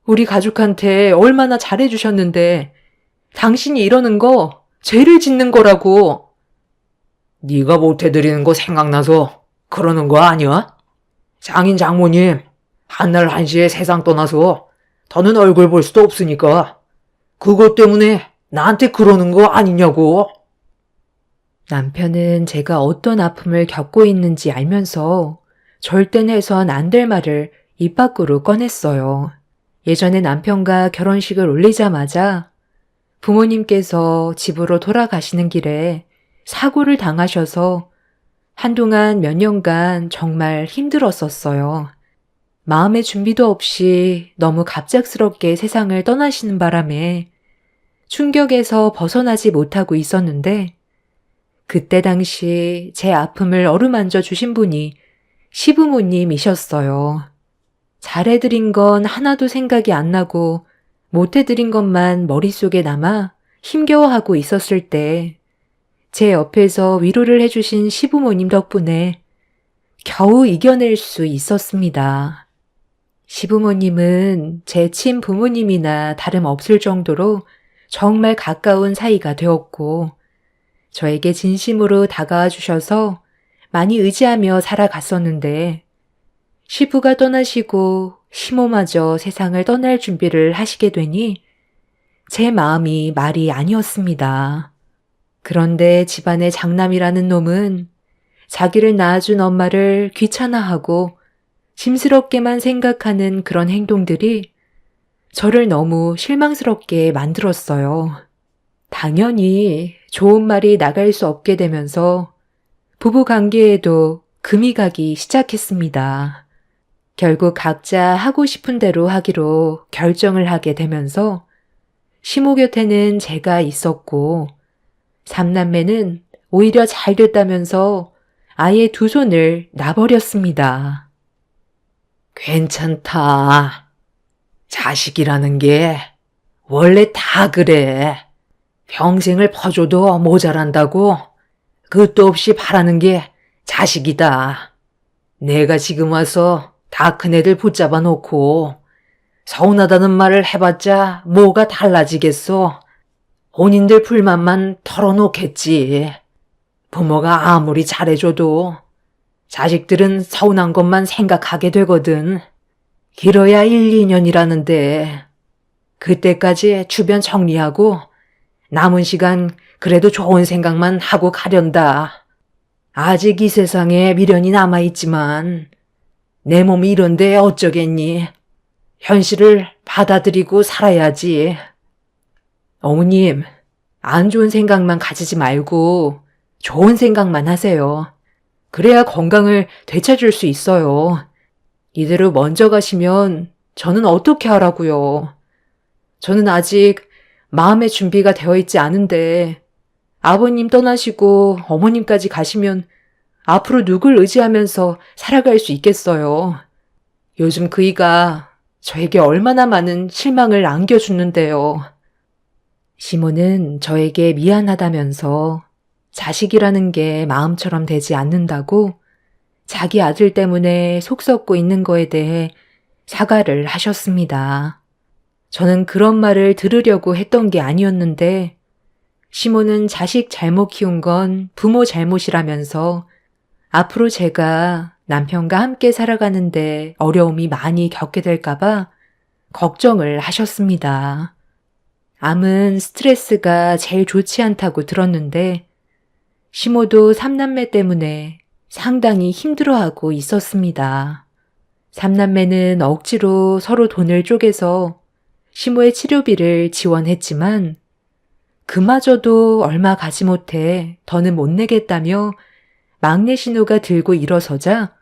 우리 가족한테 얼마나 잘해주셨는데 당신이 이러는 거 죄를 짓는 거라고. 네가 못해드리는 거 생각나서 그러는 거 아니야? 장인 장모님 한날 한시에 세상 떠나서 더는 얼굴 볼 수도 없으니까 그것 때문에 나한테 그러는 거 아니냐고. 남편은 제가 어떤 아픔을 겪고 있는지 알면서 절대 해선 안 될 말을 입 밖으로 꺼냈어요. 예전에 남편과 결혼식을 올리자마자 부모님께서 집으로 돌아가시는 길에 사고를 당하셔서 한동안 몇 년간 정말 힘들었었어요. 마음의 준비도 없이 너무 갑작스럽게 세상을 떠나시는 바람에 충격에서 벗어나지 못하고 있었는데 그때 당시 제 아픔을 어루만져 주신 분이 시부모님이셨어요. 잘해드린 건 하나도 생각이 안 나고 못해드린 것만 머릿속에 남아 힘겨워하고 있었을 때 제 옆에서 위로를 해주신 시부모님 덕분에 겨우 이겨낼 수 있었습니다. 시부모님은 제 친부모님이나 다름없을 정도로 정말 가까운 사이가 되었고 저에게 진심으로 다가와 주셔서 많이 의지하며 살아갔었는데 시부가 떠나시고 시모마저 세상을 떠날 준비를 하시게 되니 제 마음이 말이 아니었습니다. 그런데 집안의 장남이라는 놈은 자기를 낳아준 엄마를 귀찮아하고 짐스럽게만 생각하는 그런 행동들이 저를 너무 실망스럽게 만들었어요. 당연히 좋은 말이 나갈 수 없게 되면서 부부 관계에도 금이 가기 시작했습니다. 결국 각자 하고 싶은 대로 하기로 결정을 하게 되면서 시모 곁에는 제가 있었고 삼남매는 오히려 잘 됐다면서 아예 두 손을 놔버렸습니다. 괜찮다. 자식이라는 게 원래 다 그래. 평생을 퍼줘도 모자란다고 끝도 없이 바라는 게 자식이다. 내가 지금 와서 다 큰애들 붙잡아 놓고 서운하다는 말을 해봤자 뭐가 달라지겠어. 본인들 불만만 털어놓겠지. 부모가 아무리 잘해줘도 자식들은 서운한 것만 생각하게 되거든. 길어야 1, 2년이라는데 그때까지 주변 정리하고 남은 시간 그래도 좋은 생각만 하고 가련다. 아직 이 세상에 미련이 남아있지만 내 몸이 이런데 어쩌겠니. 현실을 받아들이고 살아야지. 어머님, 안 좋은 생각만 가지지 말고 좋은 생각만 하세요. 그래야 건강을 되찾을 수 있어요. 이대로 먼저 가시면 저는 어떻게 하라고요. 저는 아직 마음의 준비가 되어 있지 않은데 아버님 떠나시고 어머님까지 가시면 앞으로 누굴 의지하면서 살아갈 수 있겠어요. 요즘 그이가 저에게 얼마나 많은 실망을 안겨주는데요. 시모는 저에게 미안하다면서 자식이라는 게 마음처럼 되지 않는다고 자기 아들 때문에 속 썩고 있는 거에 대해 사과를 하셨습니다. 저는 그런 말을 들으려고 했던 게 아니었는데 시모는 자식 잘못 키운 건 부모 잘못이라면서 앞으로 제가 남편과 함께 살아가는데 어려움이 많이 겪게 될까봐 걱정을 하셨습니다. 암은 스트레스가 제일 좋지 않다고 들었는데 시모도 삼남매 때문에 상당히 힘들어하고 있었습니다. 삼남매는 억지로 서로 돈을 쪼개서 시모의 치료비를 지원했지만 그마저도 얼마 가지 못해 더는 못 내겠다며 막내 신우가 들고 일어서자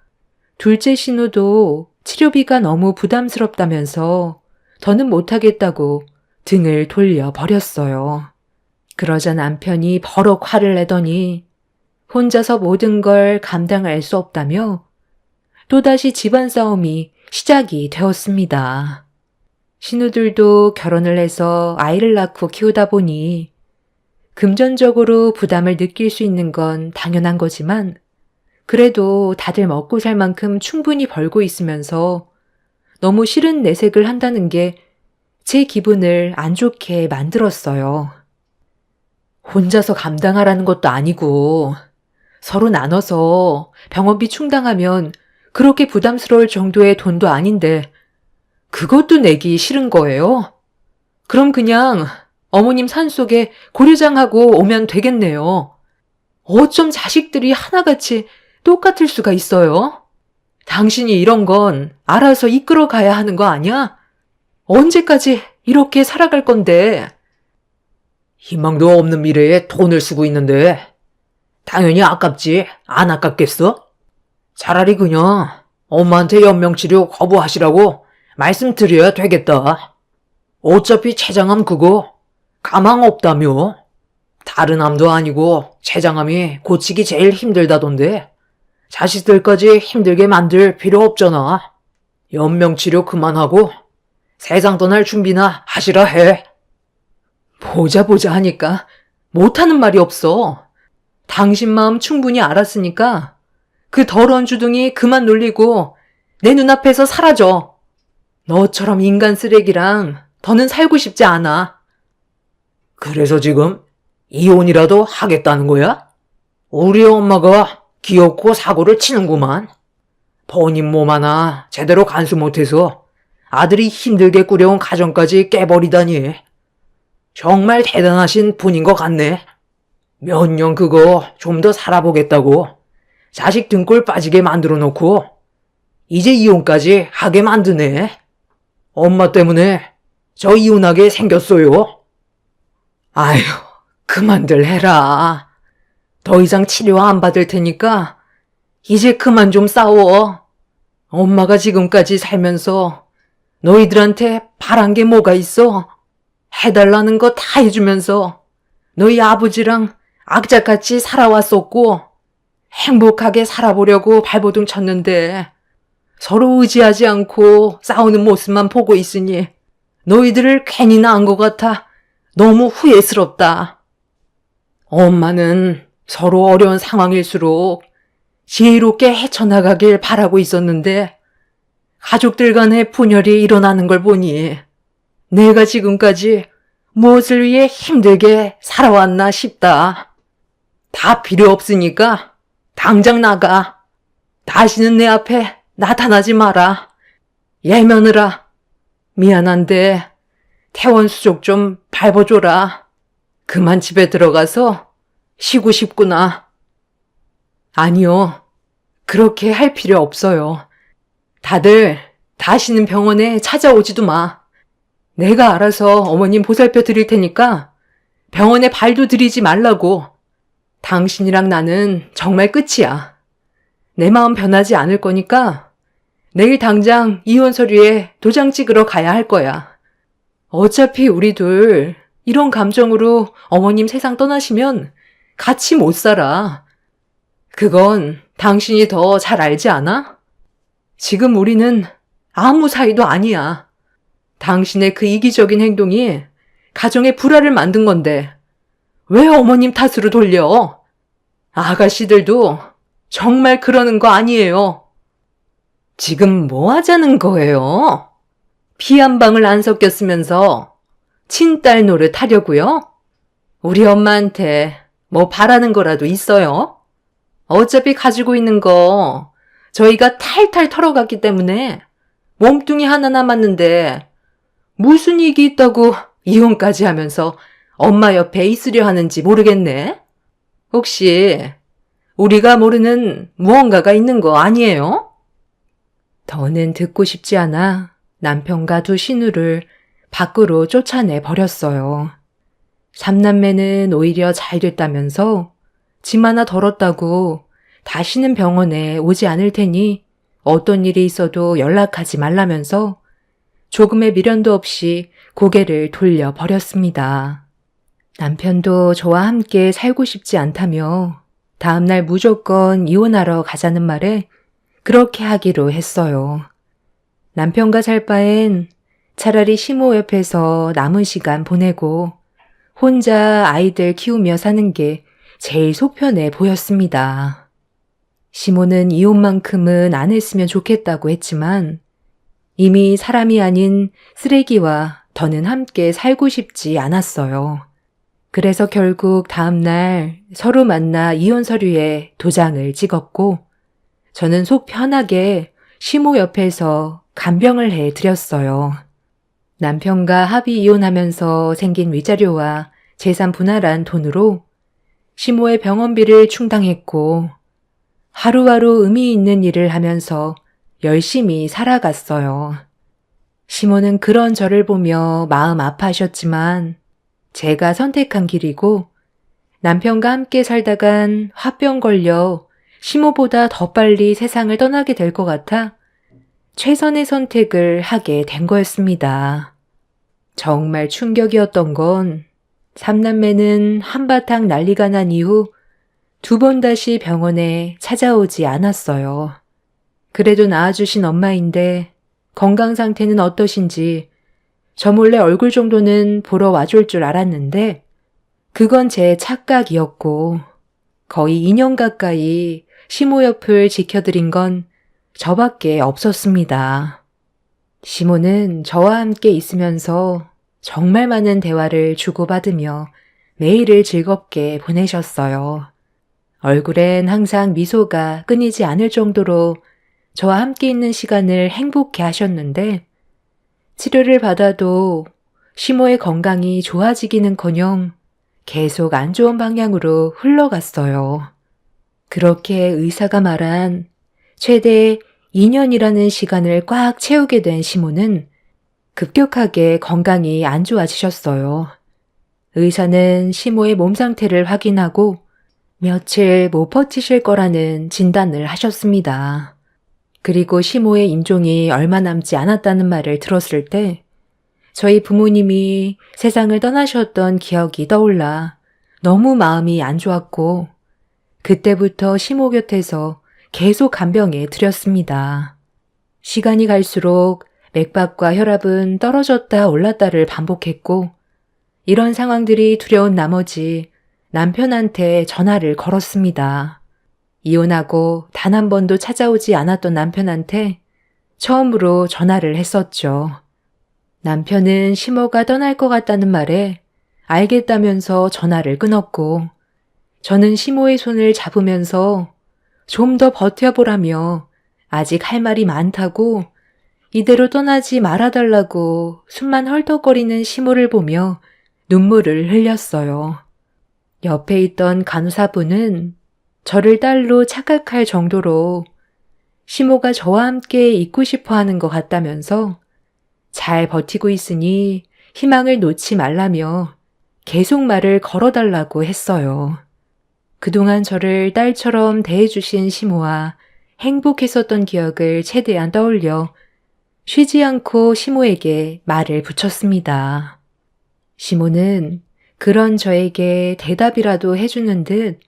둘째 신우도 치료비가 너무 부담스럽다면서 더는 못하겠다고 등을 돌려 버렸어요. 그러자 남편이 버럭 화를 내더니 혼자서 모든 걸 감당할 수 없다며 또다시 집안 싸움이 시작이 되었습니다. 신우들도 결혼을 해서 아이를 낳고 키우다 보니 금전적으로 부담을 느낄 수 있는 건 당연한 거지만 그래도 다들 먹고 살 만큼 충분히 벌고 있으면서 너무 싫은 내색을 한다는 게 제 기분을 안 좋게 만들었어요. 혼자서 감당하라는 것도 아니고 서로 나눠서 병원비 충당하면 그렇게 부담스러울 정도의 돈도 아닌데 그것도 내기 싫은 거예요? 그럼 그냥 어머님 산속에 고려장하고 오면 되겠네요. 어쩜 자식들이 하나같이 똑같을 수가 있어요? 당신이 이런 건 알아서 이끌어 가야 하는 거 아니야? 언제까지 이렇게 살아갈 건데? 희망도 없는 미래에 돈을 쓰고 있는데 당연히 아깝지. 안 아깝겠어? 차라리 그냥 엄마한테 연명치료 거부하시라고 말씀드려야 되겠다. 어차피 췌장암 그거 가망 없다며. 다른 암도 아니고 췌장암이 고치기 제일 힘들다던데 자식들까지 힘들게 만들 필요 없잖아. 연명치료 그만하고 세상 떠날 준비나 하시라 해. 보자 하니까 못하는 말이 없어. 당신 마음 충분히 알았으니까 그 더러운 주둥이 그만 놀리고 내 눈앞에서 사라져. 너처럼 인간 쓰레기랑 더는 살고 싶지 않아. 그래서 지금 이혼이라도 하겠다는 거야? 우리 엄마가 귀엽고 사고를 치는구만. 본인 몸 하나 제대로 간수 못해서 아들이 힘들게 꾸려온 가정까지 깨버리다니. 정말 대단하신 분인 것 같네. 몇 년 그거 좀 더 살아보겠다고 자식 등골 빠지게 만들어 놓고 이제 이혼까지 하게 만드네. 엄마 때문에 저 이혼하게 생겼어요. 아휴, 그만들 해라. 더 이상 치료 안 받을 테니까 이제 그만 좀 싸워. 엄마가 지금까지 살면서 너희들한테 바란 게 뭐가 있어? 해달라는 거 다 해주면서 너희 아버지랑 악착같이 살아왔었고 행복하게 살아보려고 발버둥 쳤는데 서로 의지하지 않고 싸우는 모습만 보고 있으니 너희들을 괜히 낳은 것 같아 너무 후회스럽다. 엄마는 서로 어려운 상황일수록 지혜롭게 헤쳐나가길 바라고 있었는데 가족들 간의 분열이 일어나는 걸 보니 내가 지금까지 무엇을 위해 힘들게 살아왔나 싶다. 다 필요 없으니까 당장 나가. 다시는 내 앞에 나타나지 마라. 예며느라 미안한데 태원 수족 좀 밟아줘라. 그만 집에 들어가서 쉬고 싶구나. 아니요. 그렇게 할 필요 없어요. 다들 다시는 병원에 찾아오지도 마. 내가 알아서 어머님 보살펴 드릴 테니까 병원에 발도 들이지 말라고. 당신이랑 나는 정말 끝이야. 내 마음 변하지 않을 거니까 내일 당장 이혼 서류에 도장 찍으러 가야 할 거야. 어차피 우리 둘 이런 감정으로 어머님 세상 떠나시면 같이 못 살아. 그건 당신이 더 잘 알지 않아? 지금 우리는 아무 사이도 아니야. 당신의 그 이기적인 행동이 가정에 불화를 만든 건데 왜 어머님 탓으로 돌려? 아가씨들도 정말 그러는 거 아니에요. 지금 뭐 하자는 거예요? 피 한 방울 안 섞였으면서 친딸 노릇 하려고요? 우리 엄마한테 뭐 바라는 거라도 있어요? 어차피 가지고 있는 거 저희가 탈탈 털어갔기 때문에 몸뚱이 하나 남았는데 무슨 이익이 있다고 이혼까지 하면서 엄마 옆에 있으려 하는지 모르겠네. 혹시 우리가 모르는 무언가가 있는 거 아니에요? 더는 듣고 싶지 않아 남편과 두 신우를 밖으로 쫓아내 버렸어요. 삼남매는 오히려 잘 됐다면서 짐 하나 덜었다고 다시는 병원에 오지 않을 테니 어떤 일이 있어도 연락하지 말라면서 조금의 미련도 없이 고개를 돌려 버렸습니다. 남편도 저와 함께 살고 싶지 않다며 다음날 무조건 이혼하러 가자는 말에 그렇게 하기로 했어요. 남편과 살 바엔 차라리 시모 옆에서 남은 시간 보내고 혼자 아이들 키우며 사는 게 제일 속편해 보였습니다. 시모는 이혼만큼은 안 했으면 좋겠다고 했지만 이미 사람이 아닌 쓰레기와 더는 함께 살고 싶지 않았어요. 그래서 결국 다음날 서로 만나 이혼 서류에 도장을 찍었고 저는 속 편하게 시모 옆에서 간병을 해드렸어요. 남편과 합의 이혼하면서 생긴 위자료와 재산 분할한 돈으로 시모의 병원비를 충당했고 하루하루 의미 있는 일을 하면서 열심히 살아갔어요. 시모는 그런 저를 보며 마음 아파하셨지만 제가 선택한 길이고 남편과 함께 살다간 화병 걸려 시모보다 더 빨리 세상을 떠나게 될 것 같아 최선의 선택을 하게 된 거였습니다. 정말 충격이었던 건 삼남매는 한바탕 난리가 난 이후 2번 다시 병원에 찾아오지 않았어요. 그래도 낳아주신 엄마인데 건강 상태는 어떠신지 저 몰래 얼굴 정도는 보러 와줄 줄 알았는데 그건 제 착각이었고 거의 2년 가까이 시모 옆을 지켜드린 건 저밖에 없었습니다. 시모는 저와 함께 있으면서 정말 많은 대화를 주고받으며 매일을 즐겁게 보내셨어요. 얼굴엔 항상 미소가 끊이지 않을 정도로 저와 함께 있는 시간을 행복해 하셨는데 치료를 받아도 시모의 건강이 좋아지기는커녕 계속 안 좋은 방향으로 흘러갔어요. 그렇게 의사가 말한 최대 2년이라는 시간을 꽉 채우게 된 시모는 급격하게 건강이 안 좋아지셨어요. 의사는 시모의 몸 상태를 확인하고 며칠 못 버티실 거라는 진단을 하셨습니다. 그리고 시모의 임종이 얼마 남지 않았다는 말을 들었을 때 저희 부모님이 세상을 떠나셨던 기억이 떠올라 너무 마음이 안 좋았고 그때부터 시모 곁에서 계속 간병해 드렸습니다. 시간이 갈수록 맥박과 혈압은 떨어졌다 올랐다를 반복했고 이런 상황들이 두려운 나머지 남편한테 전화를 걸었습니다. 이혼하고 단 한 번도 찾아오지 않았던 남편한테 처음으로 전화를 했었죠. 남편은 시모가 떠날 것 같다는 말에 알겠다면서 전화를 끊었고, 저는 시모의 손을 잡으면서 좀 더 버텨보라며 아직 할 말이 많다고 이대로 떠나지 말아달라고 숨만 헐떡거리는 시모를 보며 눈물을 흘렸어요. 옆에 있던 간호사분은 저를 딸로 착각할 정도로 시모가 저와 함께 있고 싶어 하는 것 같다면서 잘 버티고 있으니 희망을 놓지 말라며 계속 말을 걸어달라고 했어요. 그동안 저를 딸처럼 대해주신 시모와 행복했었던 기억을 최대한 떠올려 쉬지 않고 시모에게 말을 붙였습니다. 시모는 그런 저에게 대답이라도 해주는 듯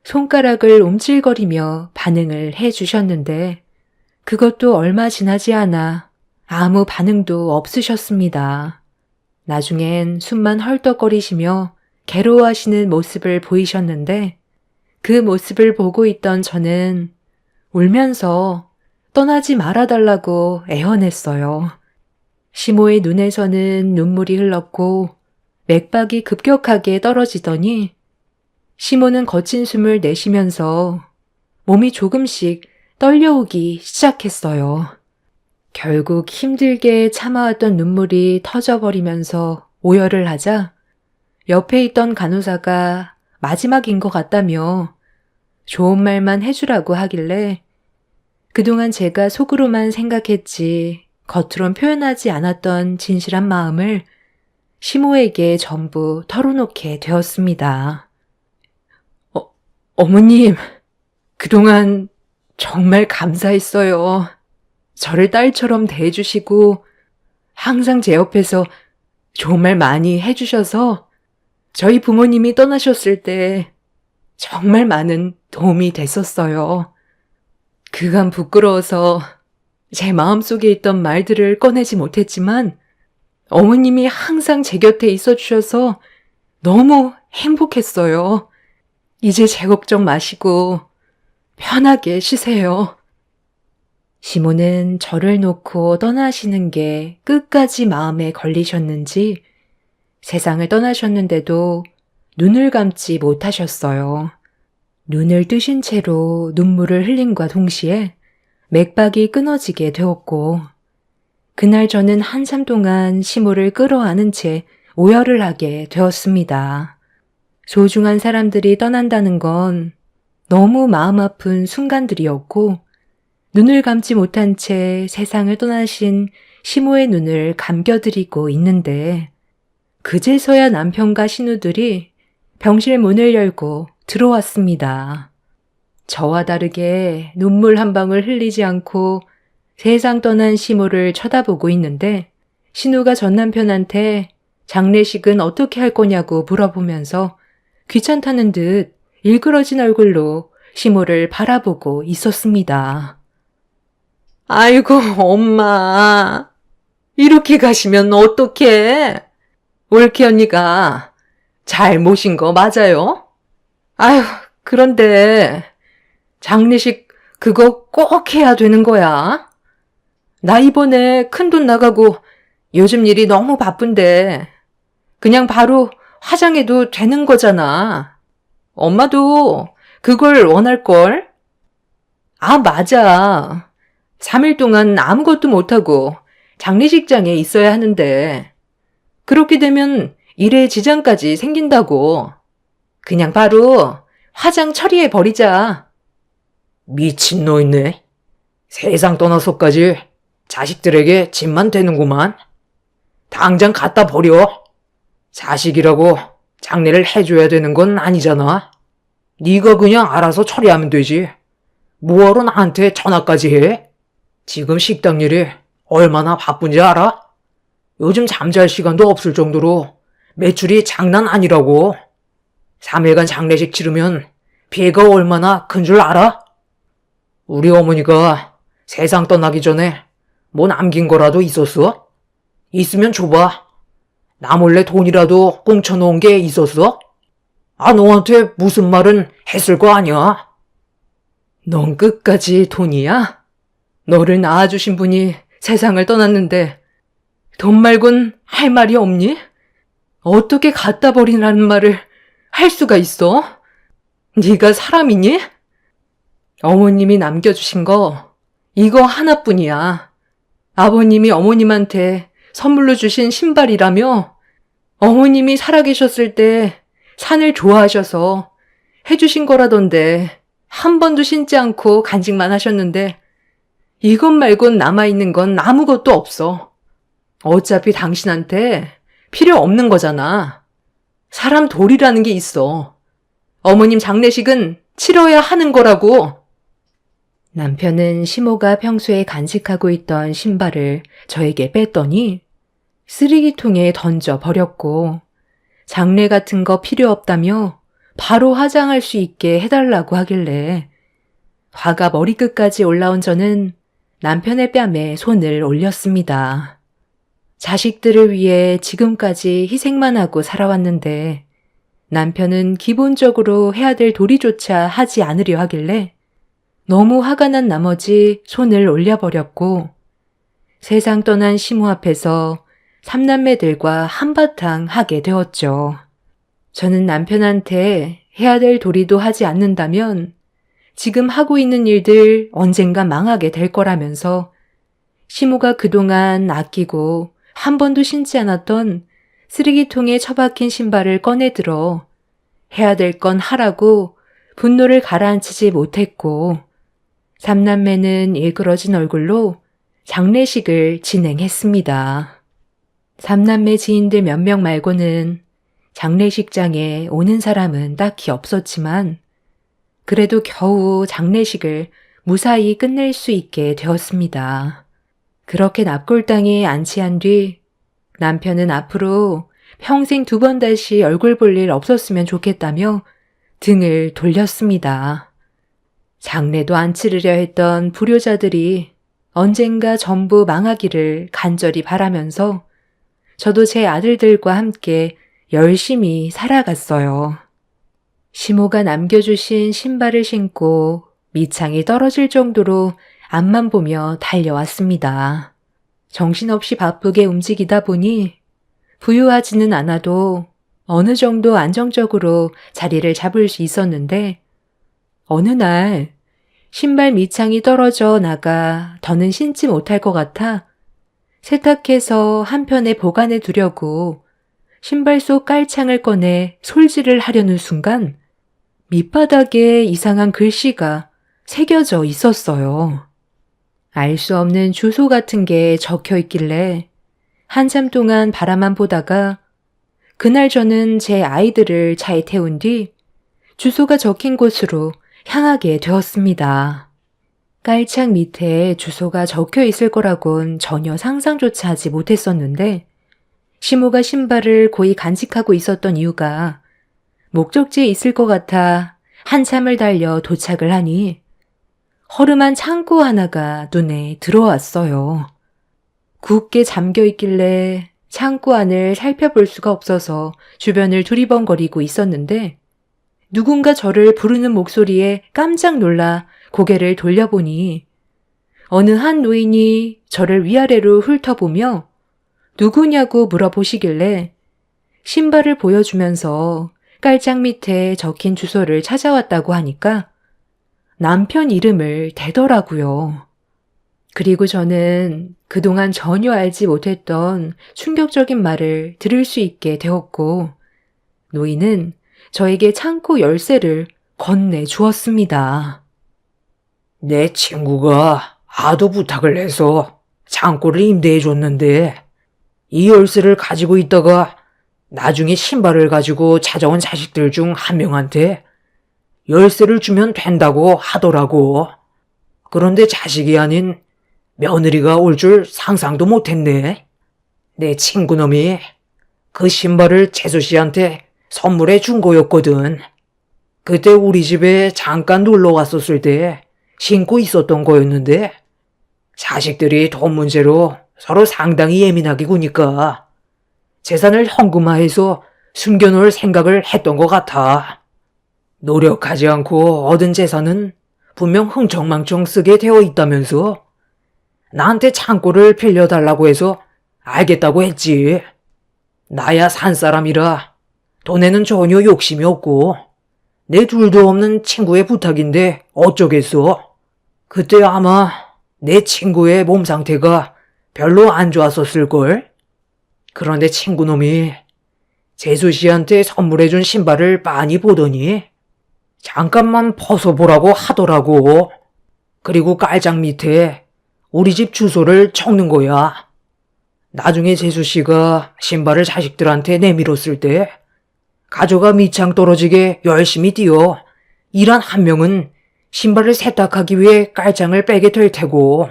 손가락을 움찔거리며 반응을 해주셨는데 그것도 얼마 지나지 않아 아무 반응도 없으셨습니다. 나중엔 숨만 헐떡거리시며 괴로워하시는 모습을 보이셨는데 그 모습을 보고 있던 저는 울면서 떠나지 말아달라고 애원했어요. 시모의 눈에서는 눈물이 흘렀고 맥박이 급격하게 떨어지더니 시모는 거친 숨을 내쉬면서 몸이 조금씩 떨려오기 시작했어요. 결국 힘들게 참아왔던 눈물이 터져버리면서 오열을 하자 옆에 있던 간호사가 마지막인 것 같다며 좋은 말만 해주라고 하길래 그동안 제가 속으로만 생각했지 겉으론 표현하지 않았던 진실한 마음을 시모에게 전부 털어놓게 되었습니다. 어머님, 그동안 정말 감사했어요. 저를 딸처럼 대해주시고 항상 제 옆에서 좋은 말 많이 해주셔서 저희 부모님이 떠나셨을 때 정말 많은 도움이 됐었어요. 그간 부끄러워서 제 마음속에 있던 말들을 꺼내지 못했지만 어머님이 항상 제 곁에 있어 주셔서 너무 행복했어요. 이제 제 걱정 마시고 편하게 쉬세요. 시모는 저를 놓고 떠나시는 게 끝까지 마음에 걸리셨는지 세상을 떠나셨는데도 눈을 감지 못하셨어요. 눈을 뜨신 채로 눈물을 흘림과 동시에 맥박이 끊어지게 되었고 그날 저는 한참 동안 시모를 끌어안은 채 오열을 하게 되었습니다. 소중한 사람들이 떠난다는 건 너무 마음 아픈 순간들이었고 눈을 감지 못한 채 세상을 떠나신 시모의 눈을 감겨드리고 있는데 그제서야 남편과 신우들이 병실 문을 열고 들어왔습니다. 저와 다르게 눈물 한 방울 흘리지 않고 세상 떠난 시모를 쳐다보고 있는데 신우가 전 남편한테 장례식은 어떻게 할 거냐고 물어보면서 귀찮다는 듯 일그러진 얼굴로 시모를 바라보고 있었습니다. 아이고 엄마, 이렇게 가시면 어떡해? 올케 언니가 잘 모신 거 맞아요? 아휴, 그런데 장례식 그거 꼭 해야 되는 거야? 나 이번에 큰돈 나가고 요즘 일이 너무 바쁜데 그냥 바로 화장해도 되는 거잖아. 엄마도 그걸 원할걸? 아, 맞아. 3일 동안 아무것도 못하고 장례식장에 있어야 하는데 그렇게 되면 일에 지장까지 생긴다고. 그냥 바로 화장 처리해 버리자. 미친놈이네. 세상 떠나서까지 자식들에게 짐만 되는구만. 당장 갖다 버려. 자식이라고 장례를 해줘야 되는 건 아니잖아. 네가 그냥 알아서 처리하면 되지. 뭐하러 나한테 전화까지 해? 지금 식당 일이 얼마나 바쁜지 알아? 요즘 잠잘 시간도 없을 정도로 매출이 장난 아니라고. 3일간 장례식 치르면 피해가 얼마나 큰 줄 알아? 우리 어머니가 세상 떠나기 전에 뭐 남긴 거라도 있었어? 있으면 줘봐. 나 몰래 돈이라도 꽁쳐놓은 게 있었어? 아, 너한테 무슨 말은 했을 거 아니야? 넌 끝까지 돈이야? 너를 낳아주신 분이 세상을 떠났는데 돈 말곤 할 말이 없니? 어떻게 갖다 버리라는 말을 할 수가 있어? 네가 사람이니? 어머님이 남겨주신 거 이거 하나뿐이야. 아버님이 어머님한테 선물로 주신 신발이라며 어머님이 살아계셨을 때 산을 좋아하셔서 해주신 거라던데 한 번도 신지 않고 간직만 하셨는데 이것 말곤 남아있는 건 아무것도 없어. 어차피 당신한테 필요 없는 거잖아. 사람 돌이라는 게 있어. 어머님 장례식은 치러야 하는 거라고. 남편은 시모가 평소에 간직하고 있던 신발을 저에게 뺐더니 쓰레기통에 던져 버렸고 장례 같은 거 필요 없다며 바로 화장할 수 있게 해달라고 하길래 화가 머리끝까지 올라온 저는 남편의 뺨에 손을 올렸습니다. 자식들을 위해 지금까지 희생만 하고 살아왔는데 남편은 기본적으로 해야 될 도리조차 하지 않으려 하길래 너무 화가 난 나머지 손을 올려버렸고 세상 떠난 시모 앞에서 삼남매들과 한바탕 하게 되었죠. 저는 남편한테 해야 될 도리도 하지 않는다면 지금 하고 있는 일들 언젠가 망하게 될 거라면서 시모가 그동안 아끼고 한 번도 신지 않았던 쓰레기통에 처박힌 신발을 꺼내들어 해야 될 건 하라고 분노를 가라앉히지 못했고 삼남매는 일그러진 얼굴로 장례식을 진행했습니다. 삼남매 지인들 몇 명 말고는 장례식장에 오는 사람은 딱히 없었지만 그래도 겨우 장례식을 무사히 끝낼 수 있게 되었습니다. 그렇게 납골당에 안치한 뒤 남편은 앞으로 평생 2번 다시 얼굴 볼 일 없었으면 좋겠다며 등을 돌렸습니다. 장례도 안 치르려 했던 불효자들이 언젠가 전부 망하기를 간절히 바라면서 저도 제 아들들과 함께 열심히 살아갔어요. 시모가 남겨주신 신발을 신고 밑창이 떨어질 정도로 앞만 보며 달려왔습니다. 정신없이 바쁘게 움직이다 보니 부유하지는 않아도 어느 정도 안정적으로 자리를 잡을 수 있었는데 어느 날 신발 밑창이 떨어져 나가 더는 신지 못할 것 같아 세탁해서 한편에 보관해 두려고 신발 속 깔창을 꺼내 솔질을 하려는 순간 밑바닥에 이상한 글씨가 새겨져 있었어요. 알 수 없는 주소 같은 게 적혀 있길래 한참 동안 바라만 보다가 그날 저는 제 아이들을 차에 태운 뒤 주소가 적힌 곳으로 향하게 되었습니다. 깔창 밑에 주소가 적혀 있을 거라곤 전혀 상상조차 하지 못했었는데 시모가 신발을 고이 간직하고 있었던 이유가 목적지에 있을 것 같아 한참을 달려 도착을 하니 허름한 창고 하나가 눈에 들어왔어요. 굳게 잠겨 있길래 창고 안을 살펴볼 수가 없어서 주변을 두리번거리고 있었는데 누군가 저를 부르는 목소리에 깜짝 놀라 고개를 돌려보니 어느 한 노인이 저를 위아래로 훑어보며 누구냐고 물어보시길래 신발을 보여주면서 깔짝 밑에 적힌 주소를 찾아왔다고 하니까 남편 이름을 대더라고요. 그리고 저는 그동안 전혀 알지 못했던 충격적인 말을 들을 수 있게 되었고 노인은 저에게 창고 열쇠를 건네주었습니다. 내 친구가 하도 부탁을 해서 창고를 임대해줬는데 이 열쇠를 가지고 있다가 나중에 신발을 가지고 찾아온 자식들 중 한 명한테 열쇠를 주면 된다고 하더라고. 그런데 자식이 아닌 며느리가 올 줄 상상도 못했네. 내 친구놈이 그 신발을 재수 씨한테 선물해 준 거였거든. 그때 우리 집에 잠깐 놀러 왔었을 때 신고 있었던 거였는데 자식들이 돈 문제로 서로 상당히 예민하게 구니까 재산을 현금화해서 숨겨놓을 생각을 했던 것 같아. 노력하지 않고 얻은 재산은 분명 흥청망청 쓰게 되어 있다면서. 나한테 창고를 빌려달라고 해서 알겠다고 했지. 나야 산 사람이라 돈에는 전혀 욕심이 없고 내 둘도 없는 친구의 부탁인데 어쩌겠어. 그때 아마 내 친구의 몸 상태가 별로 안 좋았었을걸. 그런데 친구놈이 재수 씨한테 선물해준 신발을 많이 보더니 잠깐만 벗어보라고 하더라고. 그리고 깔장 밑에 우리 집 주소를 적는 거야. 나중에 재수 씨가 신발을 자식들한테 내밀었을 때 가져가 밑창 떨어지게 열심히 뛰어 일한 한 명은 신발을 세탁하기 위해 깔장을 빼게 될 테고,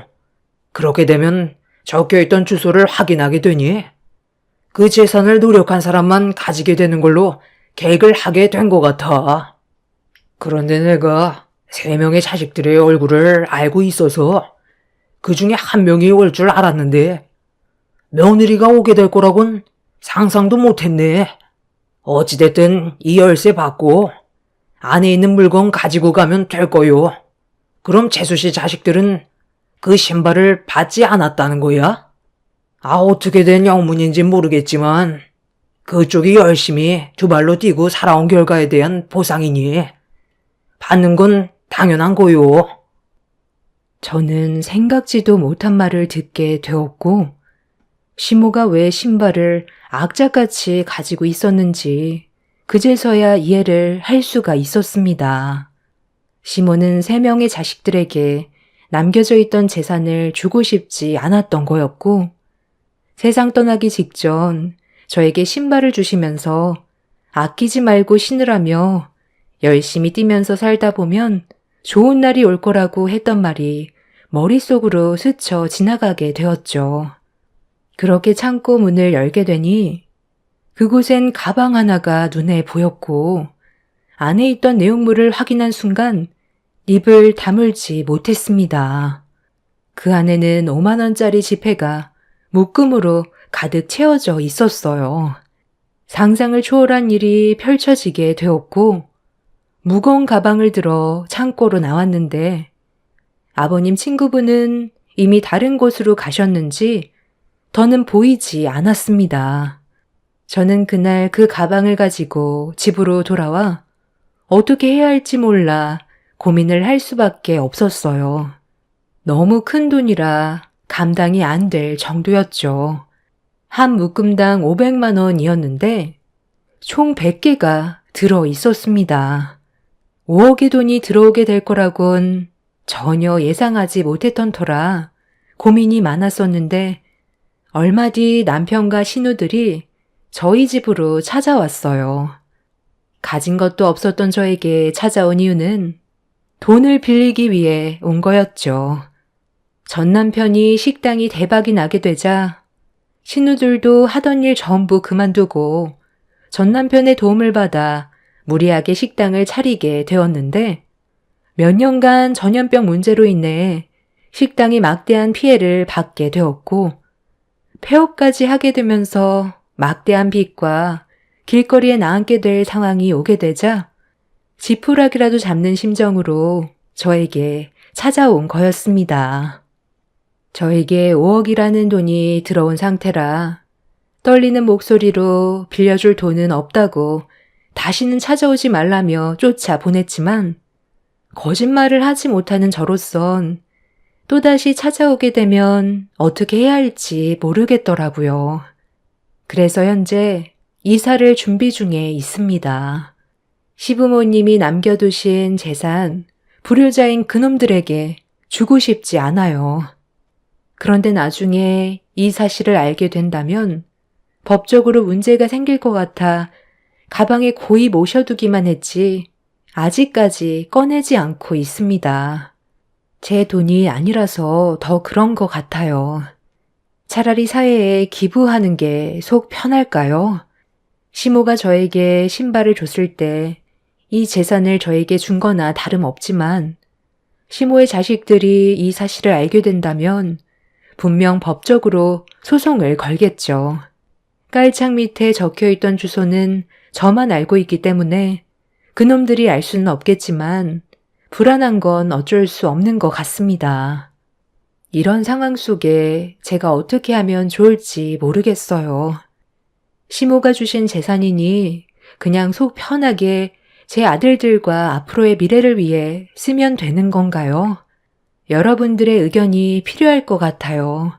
그렇게 되면 적혀있던 주소를 확인하게 되니 그 재산을 노력한 사람만 가지게 되는 걸로 계획을 하게 된 것 같아. 그런데 내가 3명의 자식들의 얼굴을 알고 있어서 그 중에 한 명이 올 줄 알았는데 며느리가 오게 될 거라곤 상상도 못했네. 어찌됐든 이 열쇠 받고 안에 있는 물건 가지고 가면 될 거요. 그럼 재수씨 자식들은 그 신발을 받지 않았다는 거야? 어떻게 된 영문인진 모르겠지만 그쪽이 열심히 두 발로 뛰고 살아온 결과에 대한 보상이니 받는 건 당연한 거요. 저는 생각지도 못한 말을 듣게 되었고, 시모가 왜 신발을 악착같이 가지고 있었는지 그제서야 이해를 할 수가 있었습니다. 시모는 3명의 자식들에게 남겨져 있던 재산을 주고 싶지 않았던 거였고, 세상 떠나기 직전 저에게 신발을 주시면서 아끼지 말고 신으라며 열심히 뛰면서 살다 보면 좋은 날이 올 거라고 했던 말이 머릿속으로 스쳐 지나가게 되었죠. 그렇게 창고 문을 열게 되니 그곳엔 가방 하나가 눈에 보였고, 안에 있던 내용물을 확인한 순간 입을 다물지 못했습니다. 그 안에는 5만 원짜리 지폐가 묶음으로 가득 채워져 있었어요. 상상을 초월한 일이 펼쳐지게 되었고, 무거운 가방을 들어 창고로 나왔는데 아버님 친구분은 이미 다른 곳으로 가셨는지 더는 보이지 않았습니다. 저는 그날 그 가방을 가지고 집으로 돌아와 어떻게 해야 할지 몰라 고민을 할 수밖에 없었어요. 너무 큰 돈이라 감당이 안 될 정도였죠. 한 묶음당 500만 원이었는데 총 100개가 들어 있었습니다. 5억의 돈이 들어오게 될 거라곤 전혀 예상하지 못했던 터라 고민이 많았었는데, 얼마 뒤 남편과 신우들이 저희 집으로 찾아왔어요. 가진 것도 없었던 저에게 찾아온 이유는 돈을 빌리기 위해 온 거였죠. 전 남편이 식당이 대박이 나게 되자 신우들도 하던 일 전부 그만두고 전 남편의 도움을 받아 무리하게 식당을 차리게 되었는데, 몇 년간 전염병 문제로 인해 식당이 막대한 피해를 받게 되었고, 폐업까지 하게 되면서 막대한 빚과 길거리에 나앉게 될 상황이 오게 되자 지푸라기라도 잡는 심정으로 저에게 찾아온 거였습니다. 저에게 5억이라는 돈이 들어온 상태라 떨리는 목소리로 빌려줄 돈은 없다고 다시는 찾아오지 말라며 쫓아보냈지만, 거짓말을 하지 못하는 저로선 또다시 찾아오게 되면 어떻게 해야 할지 모르겠더라고요. 그래서 현재 이사를 준비 중에 있습니다. 시부모님이 남겨두신 재산, 불효자인 그놈들에게 주고 싶지 않아요. 그런데 나중에 이 사실을 알게 된다면 법적으로 문제가 생길 것 같아 가방에 고이 모셔두기만 했지 아직까지 꺼내지 않고 있습니다. 제 돈이 아니라서 더 그런 것 같아요. 차라리 사회에 기부하는 게 속 편할까요? 시모가 저에게 신발을 줬을 때 이 재산을 저에게 준 거나 다름없지만, 시모의 자식들이 이 사실을 알게 된다면 분명 법적으로 소송을 걸겠죠. 깔창 밑에 적혀있던 주소는 저만 알고 있기 때문에 그놈들이 알 수는 없겠지만 불안한 건 어쩔 수 없는 것 같습니다. 이런 상황 속에 제가 어떻게 하면 좋을지 모르겠어요. 시모가 주신 재산이니 그냥 속 편하게 제 아들들과 앞으로의 미래를 위해 쓰면 되는 건가요? 여러분들의 의견이 필요할 것 같아요.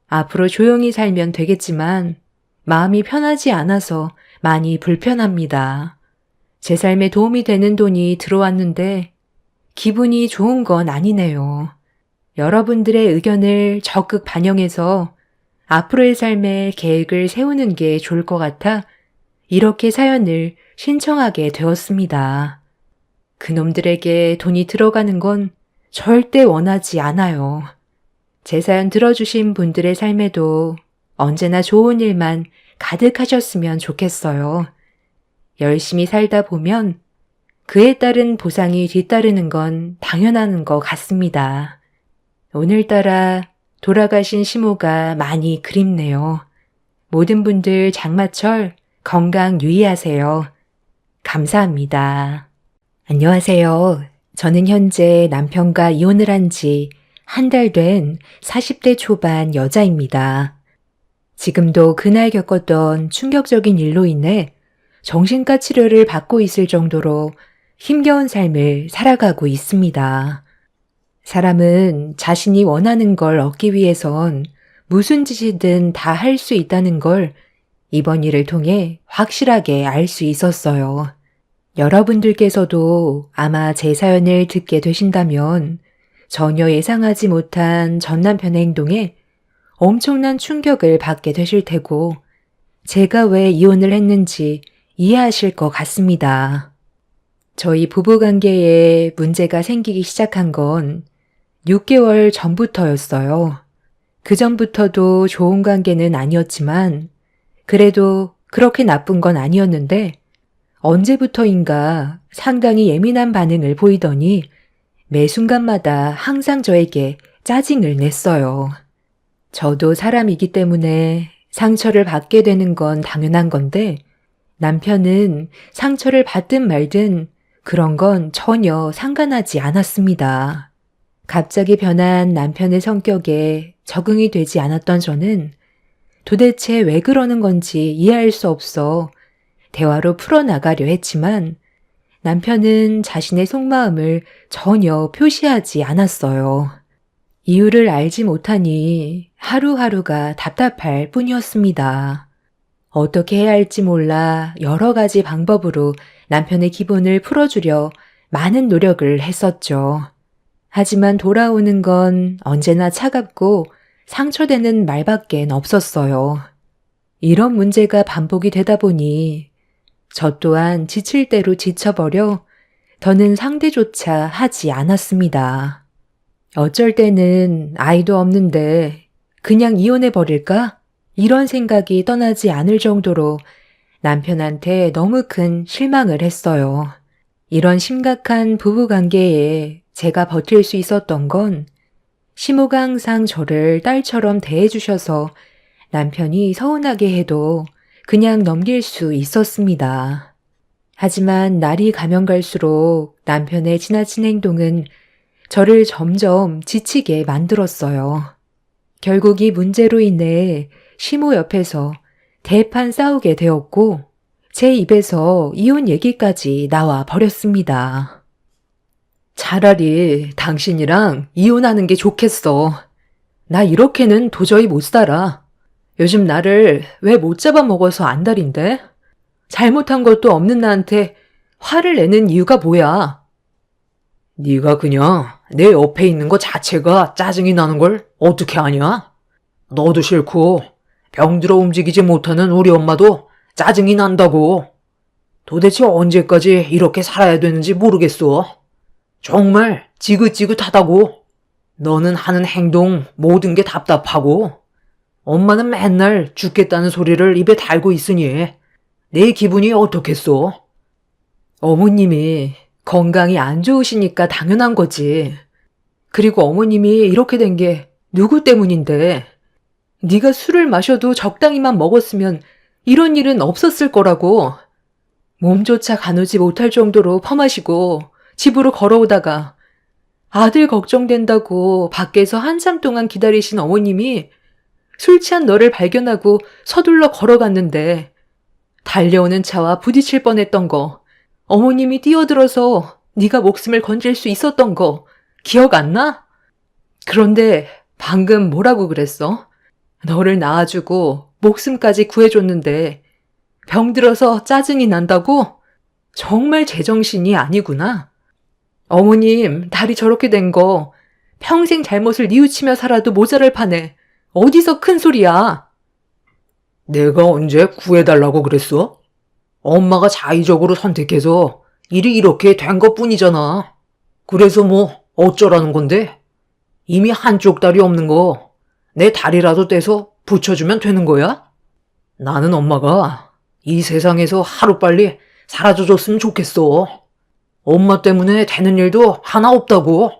앞으로 조용히 살면 되겠지만 마음이 편하지 않아서 많이 불편합니다. 제 삶에 도움이 되는 돈이 들어왔는데 기분이 좋은 건 아니네요. 여러분들의 의견을 적극 반영해서 앞으로의 삶에 계획을 세우는 게 좋을 것 같아 이렇게 사연을 신청하게 되었습니다. 그놈들에게 돈이 들어가는 건 절대 원하지 않아요. 제 사연 들어주신 분들의 삶에도 언제나 좋은 일만 가득하셨으면 좋겠어요. 열심히 살다 보면 그에 따른 보상이 뒤따르는 건 당연한 것 같습니다. 오늘따라 돌아가신 시모가 많이 그립네요. 모든 분들 장마철 건강 유의하세요. 감사합니다. 안녕하세요. 저는 현재 남편과 이혼을 한 지 한 달 된 40대 초반 여자입니다. 지금도 그날 겪었던 충격적인 일로 인해 정신과 치료를 받고 있을 정도로 힘겨운 삶을 살아가고 있습니다. 사람은 자신이 원하는 걸 얻기 위해선 무슨 짓이든 다 할 수 있다는 걸 이번 일을 통해 확실하게 알 수 있었어요. 여러분들께서도 아마 제 사연을 듣게 되신다면 전혀 예상하지 못한 전 남편의 행동에 엄청난 충격을 받게 되실 테고 제가 왜 이혼을 했는지 이해하실 것 같습니다. 저희 부부관계에 문제가 생기기 시작한 건 6개월 전부터였어요. 그 전부터도 좋은 관계는 아니었지만 그래도 그렇게 나쁜 건 아니었는데 언제부터인가 상당히 예민한 반응을 보이더니 매 순간마다 항상 저에게 짜증을 냈어요. 저도 사람이기 때문에 상처를 받게 되는 건 당연한 건데 남편은 상처를 받든 말든 그런 건 전혀 상관하지 않았습니다. 갑자기 변한 남편의 성격에 적응이 되지 않았던 저는 도대체 왜 그러는 건지 이해할 수 없어 대화로 풀어나가려 했지만 남편은 자신의 속마음을 전혀 표시하지 않았어요. 이유를 알지 못하니 하루하루가 답답할 뿐이었습니다. 어떻게 해야 할지 몰라 여러 가지 방법으로 남편의 기분을 풀어주려 많은 노력을 했었죠. 하지만 돌아오는 건 언제나 차갑고 상처되는 말밖엔 없었어요. 이런 문제가 반복이 되다 보니 저 또한 지칠 대로 지쳐버려 더는 상대조차 하지 않았습니다. 어쩔 때는 아이도 없는데 그냥 이혼해버릴까? 이런 생각이 떠나지 않을 정도로 남편한테 너무 큰 실망을 했어요. 이런 심각한 부부관계에 제가 버틸 수 있었던 건 시모가 항상 저를 딸처럼 대해주셔서 남편이 서운하게 해도 그냥 넘길 수 있었습니다. 하지만 날이 가면 갈수록 남편의 지나친 행동은 저를 점점 지치게 만들었어요. 결국 이 문제로 인해 시모 옆에서 대판 싸우게 되었고 제 입에서 이혼 얘기까지 나와 버렸습니다. 차라리 당신이랑 이혼하는 게 좋겠어. 나 이렇게는 도저히 못 살아. 요즘 나를 왜 못 잡아먹어서 안달인데? 잘못한 것도 없는 나한테 화를 내는 이유가 뭐야? 네가 그냥 내 옆에 있는 거 자체가 짜증이 나는 걸 어떻게 아냐? 너도 싫고 병들어 움직이지 못하는 우리 엄마도 짜증이 난다고. 도대체 언제까지 이렇게 살아야 되는지 모르겠어. 정말 지긋지긋하다고. 너는 하는 행동 모든 게 답답하고 엄마는 맨날 죽겠다는 소리를 입에 달고 있으니 내 기분이 어떻겠어? 어머님이 건강이 안 좋으시니까 당연한 거지. 그리고 어머님이 이렇게 된 게 누구 때문인데? 네가 술을 마셔도 적당히만 먹었으면 이런 일은 없었을 거라고. 몸조차 가누지 못할 정도로 퍼마시고 집으로 걸어오다가 아들 걱정된다고 밖에서 한참 동안 기다리신 어머님이 술 취한 너를 발견하고 서둘러 걸어갔는데 달려오는 차와 부딪힐 뻔했던 거, 어머님이 뛰어들어서 네가 목숨을 건질 수 있었던 거 기억 안 나? 그런데 방금 뭐라고 그랬어? 너를 낳아주고 목숨까지 구해줬는데 병들어서 짜증이 난다고? 정말 제정신이 아니구나. 어머님 다리 저렇게 된 거 평생 잘못을 뉘우치며 살아도 모자랄 판에 어디서 큰 소리야. 내가 언제 구해달라고 그랬어? 엄마가 자의적으로 선택해서 일이 이렇게 된 것뿐이잖아. 그래서 뭐 어쩌라는 건데? 이미 한쪽 다리 없는 거 내 다리라도 떼서 붙여주면 되는 거야? 나는 엄마가 이 세상에서 하루빨리 사라져줬으면 좋겠어. 엄마 때문에 되는 일도 하나 없다고.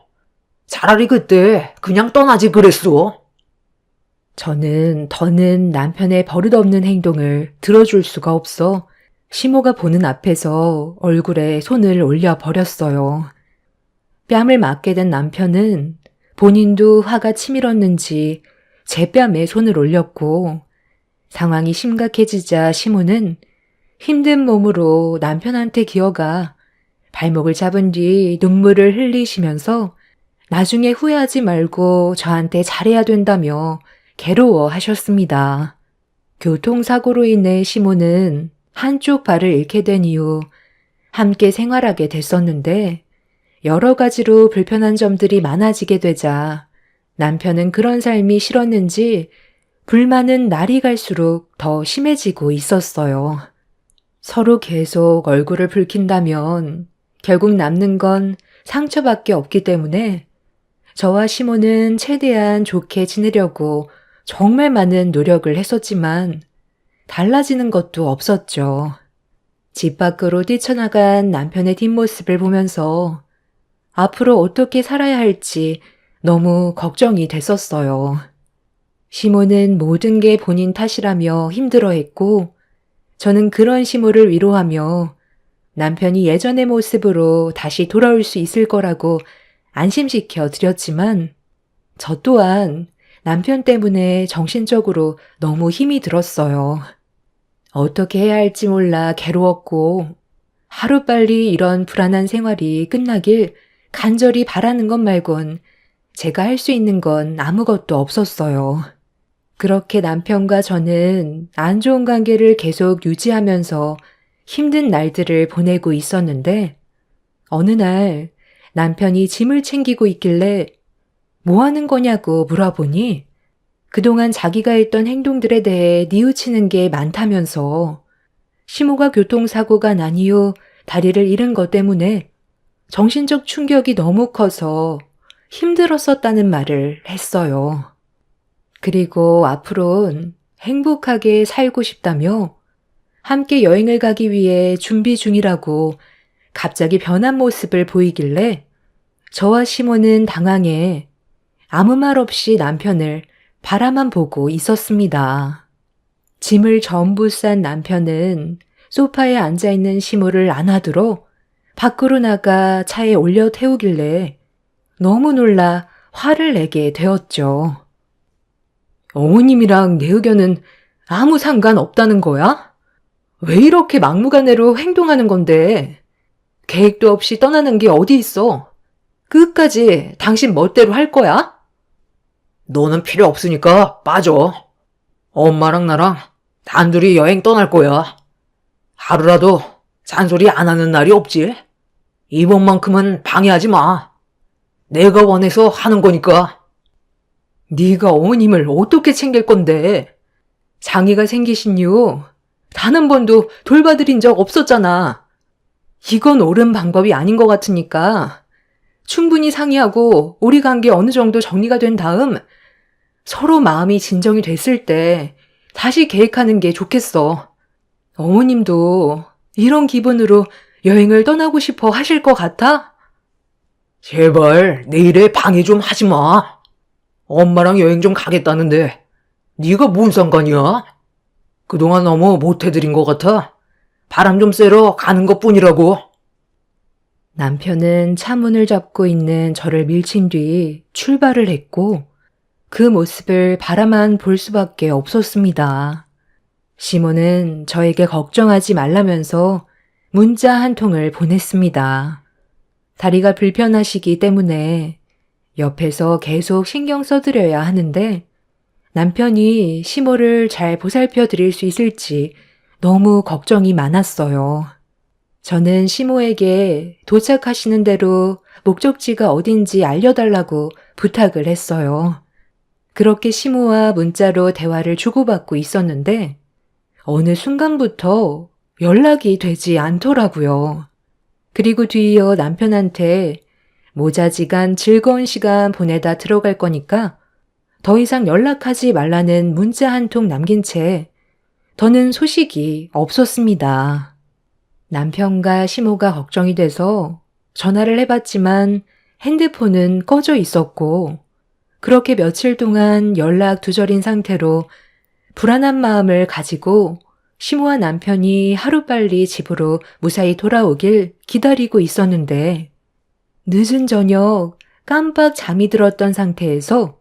차라리 그때 그냥 떠나지 그랬어. 저는 더는 남편의 버릇없는 행동을 들어줄 수가 없어 시모가 보는 앞에서 얼굴에 손을 올려버렸어요. 뺨을 맞게 된 남편은 본인도 화가 치밀었는지 제 뺨에 손을 올렸고 상황이 심각해지자 시모는 힘든 몸으로 남편한테 기어가 발목을 잡은 뒤 눈물을 흘리시면서 나중에 후회하지 말고 저한테 잘해야 된다며 괴로워하셨습니다. 교통사고로 인해 시모는 한쪽 발을 잃게 된 이후 함께 생활하게 됐었는데 여러 가지로 불편한 점들이 많아지게 되자 남편은 그런 삶이 싫었는지 불만은 날이 갈수록 더 심해지고 있었어요. 서로 계속 얼굴을 붉힌다면 결국 남는 건 상처밖에 없기 때문에 저와 시모는 최대한 좋게 지내려고 정말 많은 노력을 했었지만 달라지는 것도 없었죠. 집 밖으로 뛰쳐나간 남편의 뒷모습을 보면서 앞으로 어떻게 살아야 할지 너무 걱정이 됐었어요. 시모는 모든 게 본인 탓이라며 힘들어했고 저는 그런 시모를 위로하며 남편이 예전의 모습으로 다시 돌아올 수 있을 거라고 안심시켜 드렸지만 저 또한 남편 때문에 정신적으로 너무 힘이 들었어요. 어떻게 해야 할지 몰라 괴로웠고 하루빨리 이런 불안한 생활이 끝나길 간절히 바라는 것 말곤 제가 할 수 있는 건 아무것도 없었어요. 그렇게 남편과 저는 안 좋은 관계를 계속 유지하면서 힘든 날들을 보내고 있었는데 어느 날 남편이 짐을 챙기고 있길래 뭐 하는 거냐고 물어보니 그동안 자기가 했던 행동들에 대해 뉘우치는 게 많다면서 시모가 교통사고가 난 이후 다리를 잃은 것 때문에 정신적 충격이 너무 커서 힘들었었다는 말을 했어요. 그리고 앞으론 행복하게 살고 싶다며 함께 여행을 가기 위해 준비 중이라고 갑자기 변한 모습을 보이길래 저와 시모는 당황해 아무 말 없이 남편을 바라만 보고 있었습니다. 짐을 전부 싼 남편은 소파에 앉아있는 시모를 안아들어 밖으로 나가 차에 올려 태우길래 너무 놀라 화를 내게 되었죠. 어머님이랑 내 의견은 아무 상관없다는 거야? 왜 이렇게 막무가내로 행동하는 건데? 계획도 없이 떠나는 게 어디 있어? 끝까지 당신 멋대로 할 거야? 너는 필요 없으니까 빠져. 엄마랑 나랑 단둘이 여행 떠날 거야. 하루라도 잔소리 안 하는 날이 없지. 이번만큼은 방해하지 마. 내가 원해서 하는 거니까. 네가 어머님을 어떻게 챙길 건데? 장애가 생기신 이후 단 한 번도 돌봐드린 적 없었잖아. 이건 옳은 방법이 아닌 것 같으니까 충분히 상의하고 우리 관계 어느 정도 정리가 된 다음 서로 마음이 진정이 됐을 때 다시 계획하는 게 좋겠어. 어머님도 이런 기분으로 여행을 떠나고 싶어 하실 것 같아? 제발 내 일에 방해 좀 하지 마. 엄마랑 여행 좀 가겠다는데 네가 뭔 상관이야? 그동안 너무 못해드린 것 같아. 바람 좀 쐬러 가는 것뿐이라고. 남편은 차문을 잡고 있는 저를 밀친 뒤 출발을 했고 그 모습을 바라만 볼 수밖에 없었습니다. 시몬은 저에게 걱정하지 말라면서 문자 한 통을 보냈습니다. 다리가 불편하시기 때문에 옆에서 계속 신경 써드려야 하는데 남편이 시모를 잘 보살펴 드릴 수 있을지 너무 걱정이 많았어요. 저는 시모에게 도착하시는 대로 목적지가 어딘지 알려달라고 부탁을 했어요. 그렇게 시모와 문자로 대화를 주고받고 있었는데 어느 순간부터 연락이 되지 않더라고요. 그리고 뒤이어 남편한테 모자지간 즐거운 시간 보내다 들어갈 거니까 더 이상 연락하지 말라는 문자 한 통 남긴 채 더는 소식이 없었습니다. 남편과 시모가 걱정이 돼서 전화를 해봤지만 핸드폰은 꺼져 있었고 그렇게 며칠 동안 연락 두절인 상태로 불안한 마음을 가지고 시모와 남편이 하루빨리 집으로 무사히 돌아오길 기다리고 있었는데 늦은 저녁 깜빡 잠이 들었던 상태에서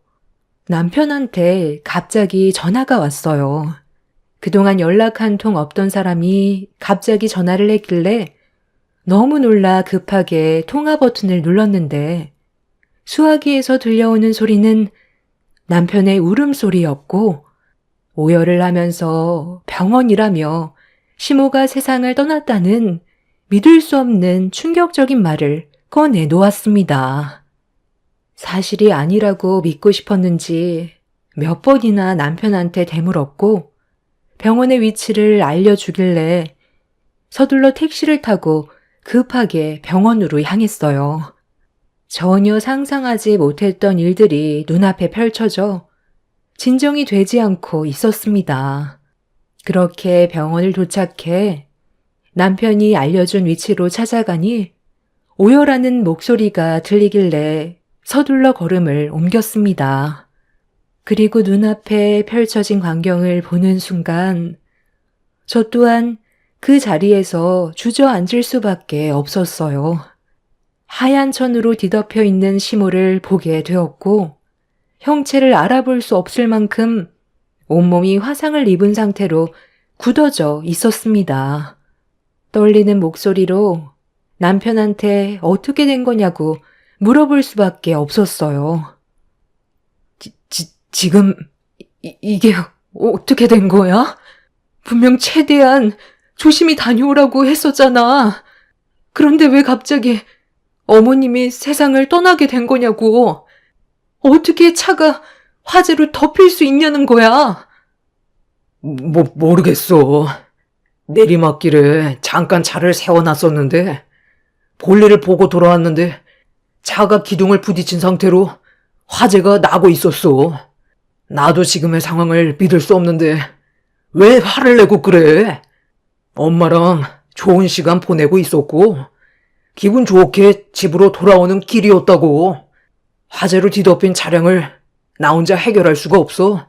남편한테 갑자기 전화가 왔어요. 그동안 연락 한 통 없던 사람이 갑자기 전화를 했길래 너무 놀라 급하게 통화 버튼을 눌렀는데 수화기에서 들려오는 소리는 남편의 울음소리였고 오열을 하면서 병원이라며 시모가 세상을 떠났다는 믿을 수 없는 충격적인 말을 꺼내 놓았습니다. 사실이 아니라고 믿고 싶었는지 몇 번이나 남편한테 되물었고 병원의 위치를 알려주길래 서둘러 택시를 타고 급하게 병원으로 향했어요. 전혀 상상하지 못했던 일들이 눈앞에 펼쳐져 진정이 되지 않고 있었습니다. 그렇게 병원을 도착해 남편이 알려준 위치로 찾아가니 오열하는 목소리가 들리길래 서둘러 걸음을 옮겼습니다. 그리고 눈앞에 펼쳐진 광경을 보는 순간 저 또한 그 자리에서 주저앉을 수밖에 없었어요. 하얀 천으로 뒤덮여 있는 시모를 보게 되었고 형체를 알아볼 수 없을 만큼 온몸이 화상을 입은 상태로 굳어져 있었습니다. 떨리는 목소리로 남편한테 어떻게 된 거냐고 물어볼 수밖에 없었어요. 지금 이게 어떻게 된 거야? 분명 최대한 조심히 다녀오라고 했었잖아. 그런데 왜 갑자기 어머님이 세상을 떠나게 된 거냐고. 어떻게 차가 화재로 덮일 수 있냐는 거야. 모르겠어. 내리막길에 잠깐 차를 세워놨었는데 볼일을 보고 돌아왔는데 차가 기둥을 부딪힌 상태로 화재가 나고 있었어. 나도 지금의 상황을 믿을 수 없는데 왜 화를 내고 그래? 엄마랑 좋은 시간 보내고 있었고 기분 좋게 집으로 돌아오는 길이었다고. 화재로 뒤덮인 차량을 나 혼자 해결할 수가 없어.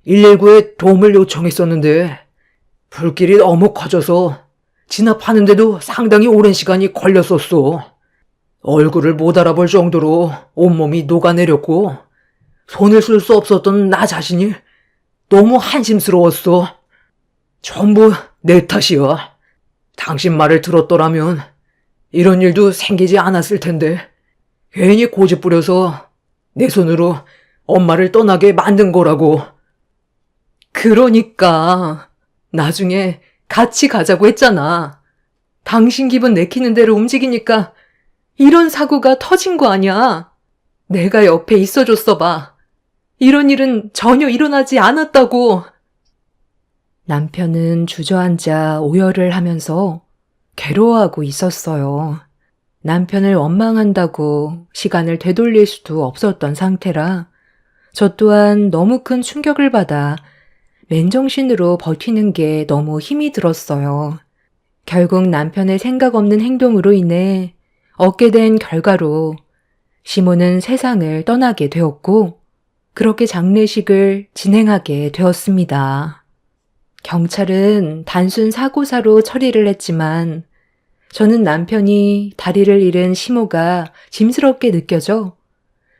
119에 도움을 요청했었는데 불길이 너무 커져서 진압하는데도 상당히 오랜 시간이 걸렸었어. 얼굴을 못 알아볼 정도로 온몸이 녹아내렸고 손을 쓸 수 없었던 나 자신이 너무 한심스러웠어. 전부 내 탓이야. 당신 말을 들었더라면 이런 일도 생기지 않았을 텐데 괜히 고집 부려서 내 손으로 엄마를 떠나게 만든 거라고. 그러니까 나중에 같이 가자고 했잖아. 당신 기분 내키는 대로 움직이니까 이런 사고가 터진 거 아니야. 내가 옆에 있어줬어 봐. 이런 일은 전혀 일어나지 않았다고. 남편은 주저앉아 오열을 하면서 괴로워하고 있었어요. 남편을 원망한다고 시간을 되돌릴 수도 없었던 상태라 저 또한 너무 큰 충격을 받아 맨정신으로 버티는 게 너무 힘이 들었어요. 결국 남편의 생각 없는 행동으로 인해 얻게 된 결과로 시모는 세상을 떠나게 되었고 그렇게 장례식을 진행하게 되었습니다. 경찰은 단순 사고사로 처리를 했지만 저는 남편이 다리를 잃은 시모가 짐스럽게 느껴져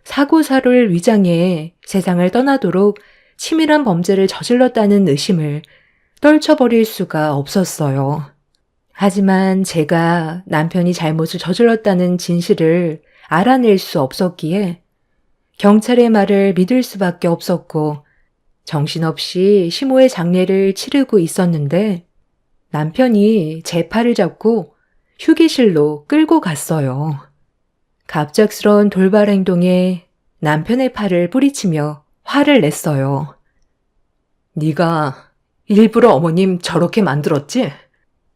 사고사를 위장해 세상을 떠나도록 치밀한 범죄를 저질렀다는 의심을 떨쳐버릴 수가 없었어요. 하지만 제가 남편이 잘못을 저질렀다는 진실을 알아낼 수 없었기에 경찰의 말을 믿을 수밖에 없었고 정신없이 시모의 장례를 치르고 있었는데 남편이 제 팔을 잡고 휴게실로 끌고 갔어요. 갑작스러운 돌발 행동에 남편의 팔을 뿌리치며 화를 냈어요. 네가 일부러 어머님 저렇게 만들었지?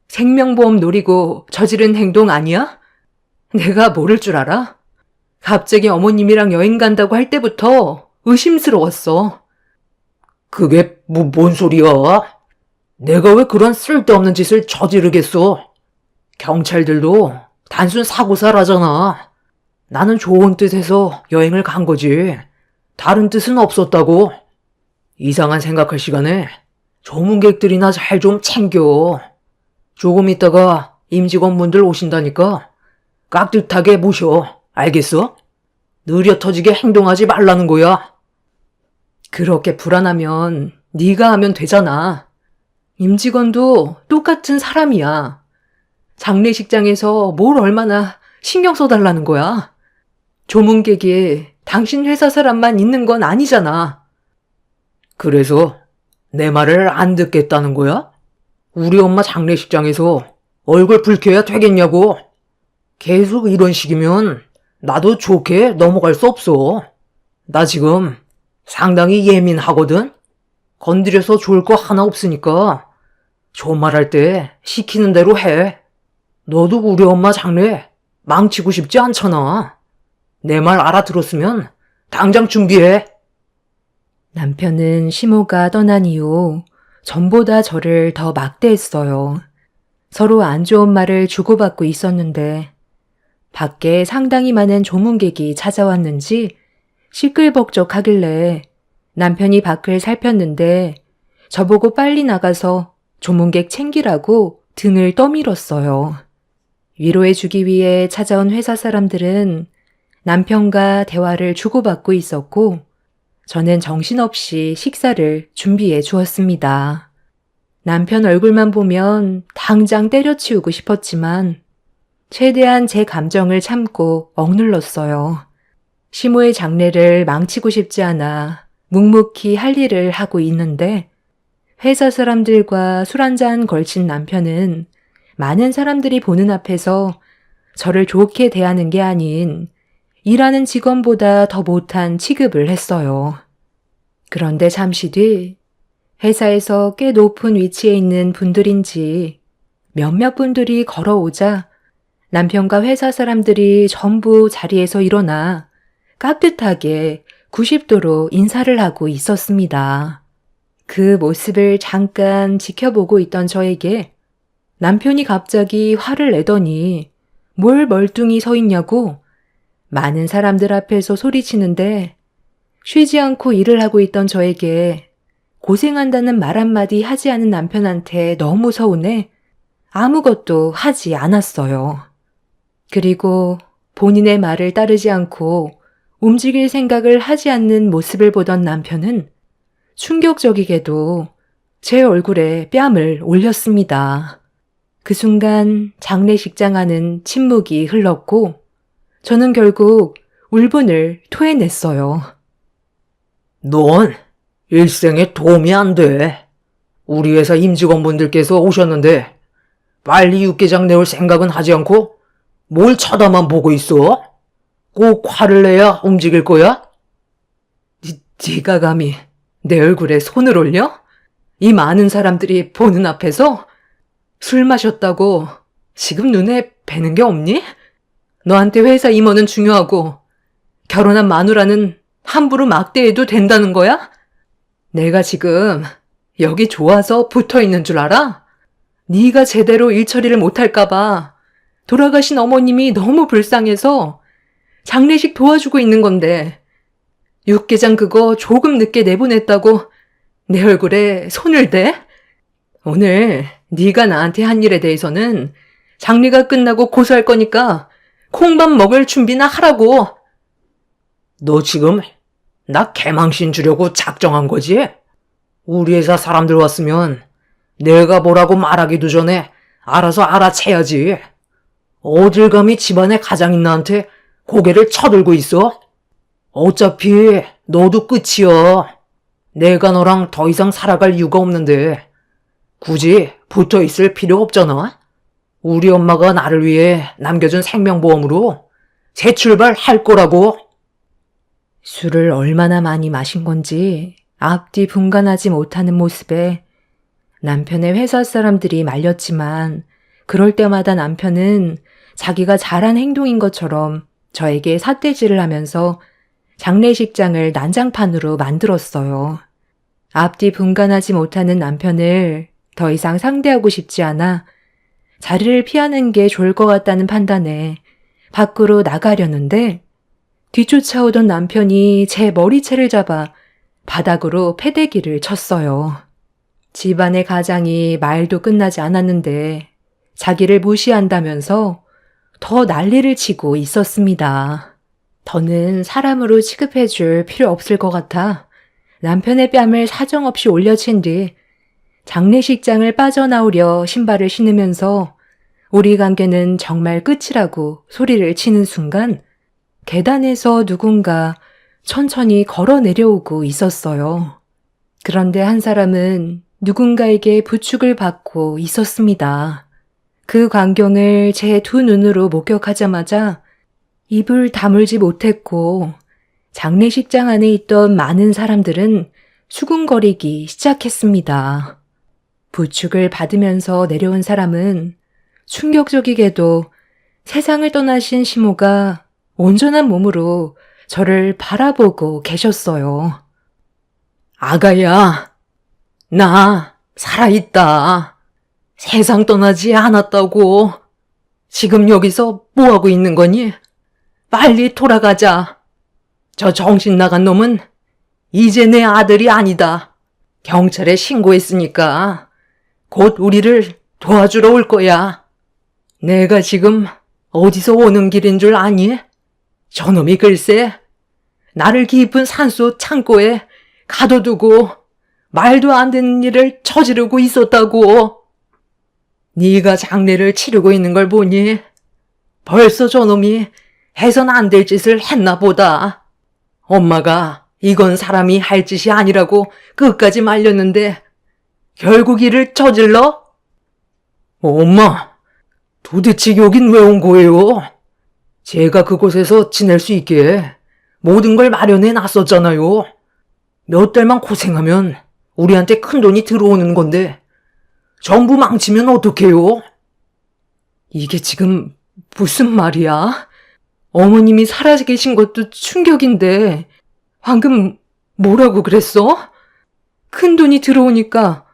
생명보험 노리고 저지른 행동 아니야? 내가 모를 줄 알아? 갑자기 어머님이랑 여행 간다고 할 때부터 의심스러웠어. 그게 뭔 소리야? 내가 왜 그런 쓸데없는 짓을 저지르겠어? 경찰들도 단순 사고사라잖아. 나는 좋은 뜻에서 여행을 간 거지. 다른 뜻은 없었다고. 이상한 생각할 시간에 조문객들이나 잘 좀 챙겨. 조금 있다가 임직원분들 오신다니까 깍듯하게 모셔. 알겠어? 느려 터지게 행동하지 말라는 거야. 그렇게 불안하면 네가 하면 되잖아. 임직원도 똑같은 사람이야. 장례식장에서 뭘 얼마나 신경 써달라는 거야. 조문객이 당신 회사 사람만 있는 건 아니잖아. 그래서 내 말을 안 듣겠다는 거야? 우리 엄마 장례식장에서 얼굴 붉혀야 되겠냐고. 계속 이런 식이면 나도 좋게 넘어갈 수 없어. 나 지금 상당히 예민하거든? 건드려서 좋을 거 하나 없으니까 존말할 때 시키는 대로 해. 너도 우리 엄마 장례 망치고 싶지 않잖아. 내 말 알아들었으면 당장 준비해. 남편은 시모가 떠난 이후 전보다 저를 더 막대했어요. 서로 안 좋은 말을 주고받고 있었는데 밖에 상당히 많은 조문객이 찾아왔는지 시끌벅적하길래 남편이 밖을 살폈는데 저보고 빨리 나가서 조문객 챙기라고 등을 떠밀었어요. 위로해주기 위해 찾아온 회사 사람들은 남편과 대화를 주고받고 있었고 저는 정신없이 식사를 준비해 주었습니다. 남편 얼굴만 보면 당장 때려치우고 싶었지만 최대한 제 감정을 참고 억눌렀어요. 시모의 장례를 망치고 싶지 않아 묵묵히 할 일을 하고 있는데 회사 사람들과 술 한잔 걸친 남편은 많은 사람들이 보는 앞에서 저를 좋게 대하는 게 아닌 일하는 직원보다 더 못한 취급을 했어요. 그런데 잠시 뒤 회사에서 꽤 높은 위치에 있는 분들인지 몇몇 분들이 걸어오자 남편과 회사 사람들이 전부 자리에서 일어나 깍듯하게 90도로 인사를 하고 있었습니다. 그 모습을 잠깐 지켜보고 있던 저에게 남편이 갑자기 화를 내더니 뭘 멀뚱히 서 있냐고 많은 사람들 앞에서 소리치는데 쉬지 않고 일을 하고 있던 저에게 고생한다는 말 한마디 하지 않은 남편한테 너무 서운해 아무것도 하지 않았어요. 그리고 본인의 말을 따르지 않고 움직일 생각을 하지 않는 모습을 보던 남편은 충격적이게도 제 얼굴에 뺨을 올렸습니다. 그 순간 장례식장 안은 침묵이 흘렀고 저는 결국 울분을 토해냈어요. 넌 일생에 도움이 안 돼. 우리 회사 임직원분들께서 오셨는데 빨리 육개장 내올 생각은 하지 않고 뭘 쳐다만 보고 있어? 꼭 화를 내야 움직일 거야? 네가 감히 내 얼굴에 손을 올려? 이 많은 사람들이 보는 앞에서 술 마셨다고 지금 눈에 뵈는 게 없니? 너한테 회사 임원은 중요하고 결혼한 마누라는 함부로 막대해도 된다는 거야? 내가 지금 여기 좋아서 붙어 있는 줄 알아? 네가 제대로 일 처리를 못할까 봐 돌아가신 어머님이 너무 불쌍해서 장례식 도와주고 있는 건데 육개장 그거 조금 늦게 내보냈다고 내 얼굴에 손을 대? 오늘 네가 나한테 한 일에 대해서는 장례가 끝나고 고소할 거니까 콩밥 먹을 준비나 하라고. 너 지금 나 개망신 주려고 작정한 거지? 우리 회사 사람들 왔으면 내가 뭐라고 말하기도 전에 알아서 알아채야지. 어딜 감히 집안의 가장인 나한테 고개를 쳐들고 있어? 어차피 너도 끝이야. 내가 너랑 더 이상 살아갈 이유가 없는데 굳이 붙어 있을 필요 없잖아. 우리 엄마가 나를 위해 남겨준 생명보험으로 재출발할 거라고. 술을 얼마나 많이 마신 건지 앞뒤 분간하지 못하는 모습에 남편의 회사 사람들이 말렸지만 그럴 때마다 남편은 자기가 잘한 행동인 것처럼 저에게 삿대질을 하면서 장례식장을 난장판으로 만들었어요. 앞뒤 분간하지 못하는 남편을 더 이상 상대하고 싶지 않아 자리를 피하는 게 좋을 것 같다는 판단에 밖으로 나가려는데 뒤쫓아오던 남편이 제 머리채를 잡아 바닥으로 패대기를 쳤어요. 집안의 가장이 말도 끝나지 않았는데 자기를 무시한다면서 더 난리를 치고 있었습니다. 더는 사람으로 취급해줄 필요 없을 것 같아 남편의 뺨을 사정없이 올려친 뒤 장례식장을 빠져나오려 신발을 신으면서 우리 관계는 정말 끝이라고 소리를 치는 순간 계단에서 누군가 천천히 걸어 내려오고 있었어요. 그런데 한 사람은 누군가에게 부축을 받고 있었습니다. 그 광경을 제 두 눈으로 목격하자마자 입을 다물지 못했고 장례식장 안에 있던 많은 사람들은 수군거리기 시작했습니다. 부축을 받으면서 내려온 사람은 충격적이게도 세상을 떠나신 시모가 온전한 몸으로 저를 바라보고 계셨어요. 아가야, 나 살아있다. 세상 떠나지 않았다고. 지금 여기서 뭐하고 있는 거니? 빨리 돌아가자. 저 정신 나간 놈은 이제 내 아들이 아니다. 경찰에 신고했으니까 곧 우리를 도와주러 올 거야. 내가 지금 어디서 오는 길인 줄 아니? 저놈이 글쎄 나를 깊은 산속 창고에 가둬두고 말도 안 되는 일을 저지르고 있었다고. 네가 장례를 치르고 있는 걸 보니 벌써 저놈이 해선 안 될 짓을 했나 보다. 엄마가 이건 사람이 할 짓이 아니라고 끝까지 말렸는데 결국 이를 저질러? 엄마, 도대체 여긴 왜 온 거예요? 제가 그곳에서 지낼 수 있게 모든 걸 마련해 놨었잖아요. 몇 달만 고생하면 우리한테 큰 돈이 들어오는 건데 전부 망치면 어떡해요? 이게 지금 무슨 말이야? 어머님이 살아계신 것도 충격인데 방금 뭐라고 그랬어? 큰 돈이 들어오니까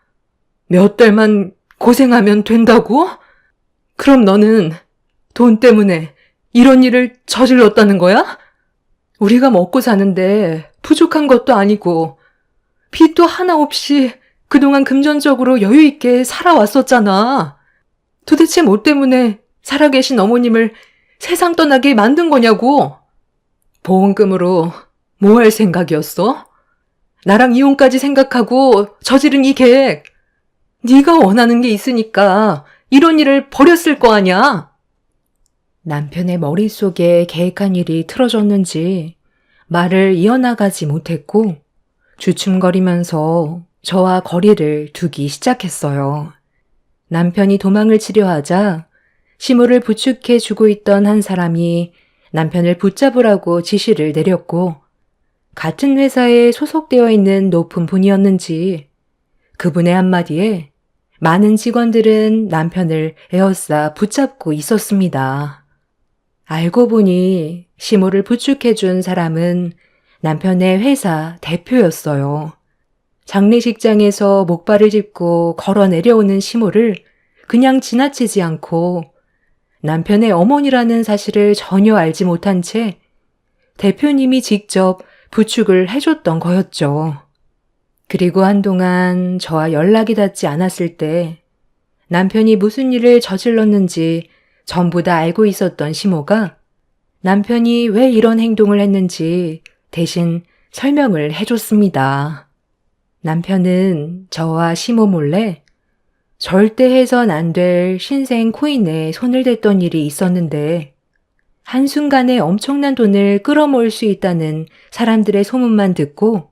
몇 달만 고생하면 된다고? 그럼 너는 돈 때문에 이런 일을 저질렀다는 거야? 우리가 먹고 사는데 부족한 것도 아니고 빚도 하나 없이 그동안 금전적으로 여유 있게 살아왔었잖아. 도대체 뭐 때문에 살아계신 어머님을 세상 떠나게 만든 거냐고. 보험금으로 뭐 할 생각이었어? 나랑 이혼까지 생각하고 저지른 이 계획. 네가 원하는 게 있으니까 이런 일을 벌였을 거 아냐. 남편의 머릿속에 계획한 일이 틀어졌는지 말을 이어나가지 못했고 주춤거리면서 저와 거리를 두기 시작했어요. 남편이 도망을 치려 하자 시모를 부축해 주고 있던 한 사람이 남편을 붙잡으라고 지시를 내렸고 같은 회사에 소속되어 있는 높은 분이었는지 그분의 한마디에 많은 직원들은 남편을 에워싸 붙잡고 있었습니다. 알고 보니 시모를 부축해 준 사람은 남편의 회사 대표였어요. 장례식장에서 목발을 짚고 걸어 내려오는 시모를 그냥 지나치지 않고 남편의 어머니라는 사실을 전혀 알지 못한 채 대표님이 직접 부축을 해줬던 거였죠. 그리고 한동안 저와 연락이 닿지 않았을 때 남편이 무슨 일을 저질렀는지 전부 다 알고 있었던 시모가 남편이 왜 이런 행동을 했는지 대신 설명을 해줬습니다. 남편은 저와 시모 몰래 절대 해선 안 될 신생 코인에 손을 댔던 일이 있었는데 한순간에 엄청난 돈을 끌어모을 수 있다는 사람들의 소문만 듣고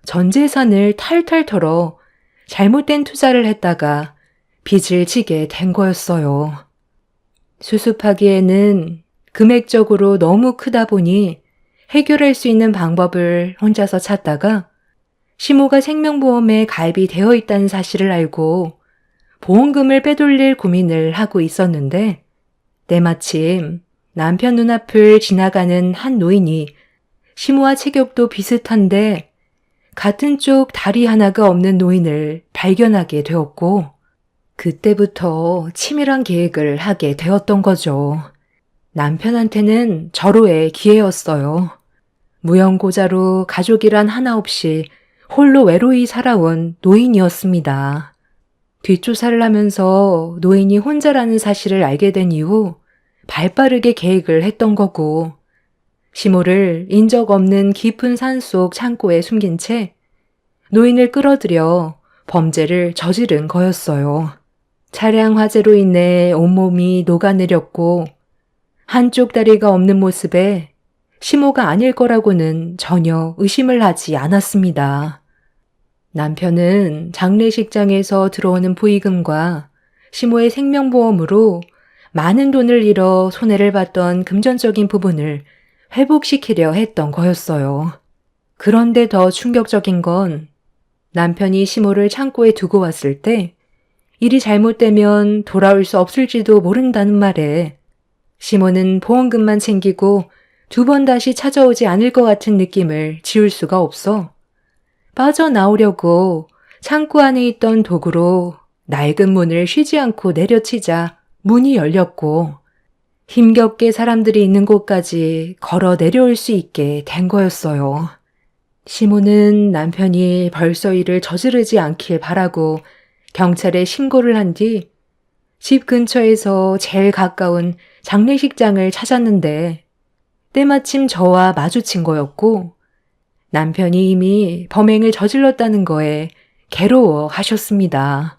전 재산을 탈탈 털어 잘못된 투자를 했다가 빚을 지게 된 거였어요. 수습하기에는 금액적으로 너무 크다 보니 해결할 수 있는 방법을 혼자서 찾다가 시모가 생명보험에 가입이 되어 있다는 사실을 알고 보험금을 빼돌릴 고민을 하고 있었는데 때마침 남편 눈앞을 지나가는 한 노인이 시모와 체격도 비슷한데 같은 쪽 다리 하나가 없는 노인을 발견하게 되었고 그때부터 치밀한 계획을 하게 되었던 거죠. 남편한테는 절호의 기회였어요. 무연고자로 가족이란 하나 없이 홀로 외로이 살아온 노인이었습니다. 뒷조사를 하면서 노인이 혼자라는 사실을 알게 된 이후 발빠르게 계획을 했던 거고 시모를 인적 없는 깊은 산속 창고에 숨긴 채 노인을 끌어들여 범죄를 저지른 거였어요. 차량 화재로 인해 온몸이 녹아내렸고 한쪽 다리가 없는 모습에 시모가 아닐 거라고는 전혀 의심을 하지 않았습니다. 남편은 장례식장에서 들어오는 부의금과 시모의 생명보험으로 많은 돈을 잃어 손해를 봤던 금전적인 부분을 회복시키려 했던 거였어요. 그런데 더 충격적인 건 남편이 시모를 창고에 두고 왔을 때 일이 잘못되면 돌아올 수 없을지도 모른다는 말에 시모는 보험금만 챙기고 2번 다시 찾아오지 않을 것 같은 느낌을 지울 수가 없어 빠져나오려고 창고 안에 있던 도구로 낡은 문을 쉬지 않고 내려치자 문이 열렸고 힘겹게 사람들이 있는 곳까지 걸어 내려올 수 있게 된 거였어요. 시모는 남편이 벌써 일을 저지르지 않길 바라고 경찰에 신고를 한 뒤 집 근처에서 제일 가까운 장례식장을 찾았는데 때마침 저와 마주친 거였고 남편이 이미 범행을 저질렀다는 거에 괴로워하셨습니다.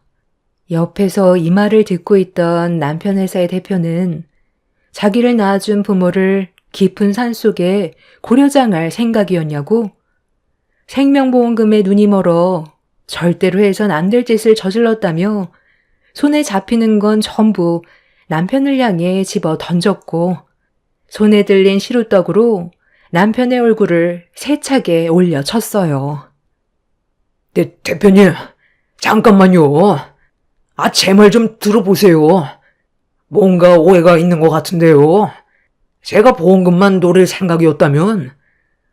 옆에서 이 말을 듣고 있던 남편 회사의 대표는 자기를 낳아준 부모를 깊은 산속에 고려장할 생각이었냐고 생명보험금에 눈이 멀어 절대로 해선 안 될 짓을 저질렀다며 손에 잡히는 건 전부 남편을 향해 집어 던졌고 손에 들린 시루떡으로 남편의 얼굴을 세차게 올려쳤어요. 대표님, 잠깐만요. 제 말 좀 들어보세요. 뭔가 오해가 있는 것 같은데요. 제가 보험금만 노릴 생각이었다면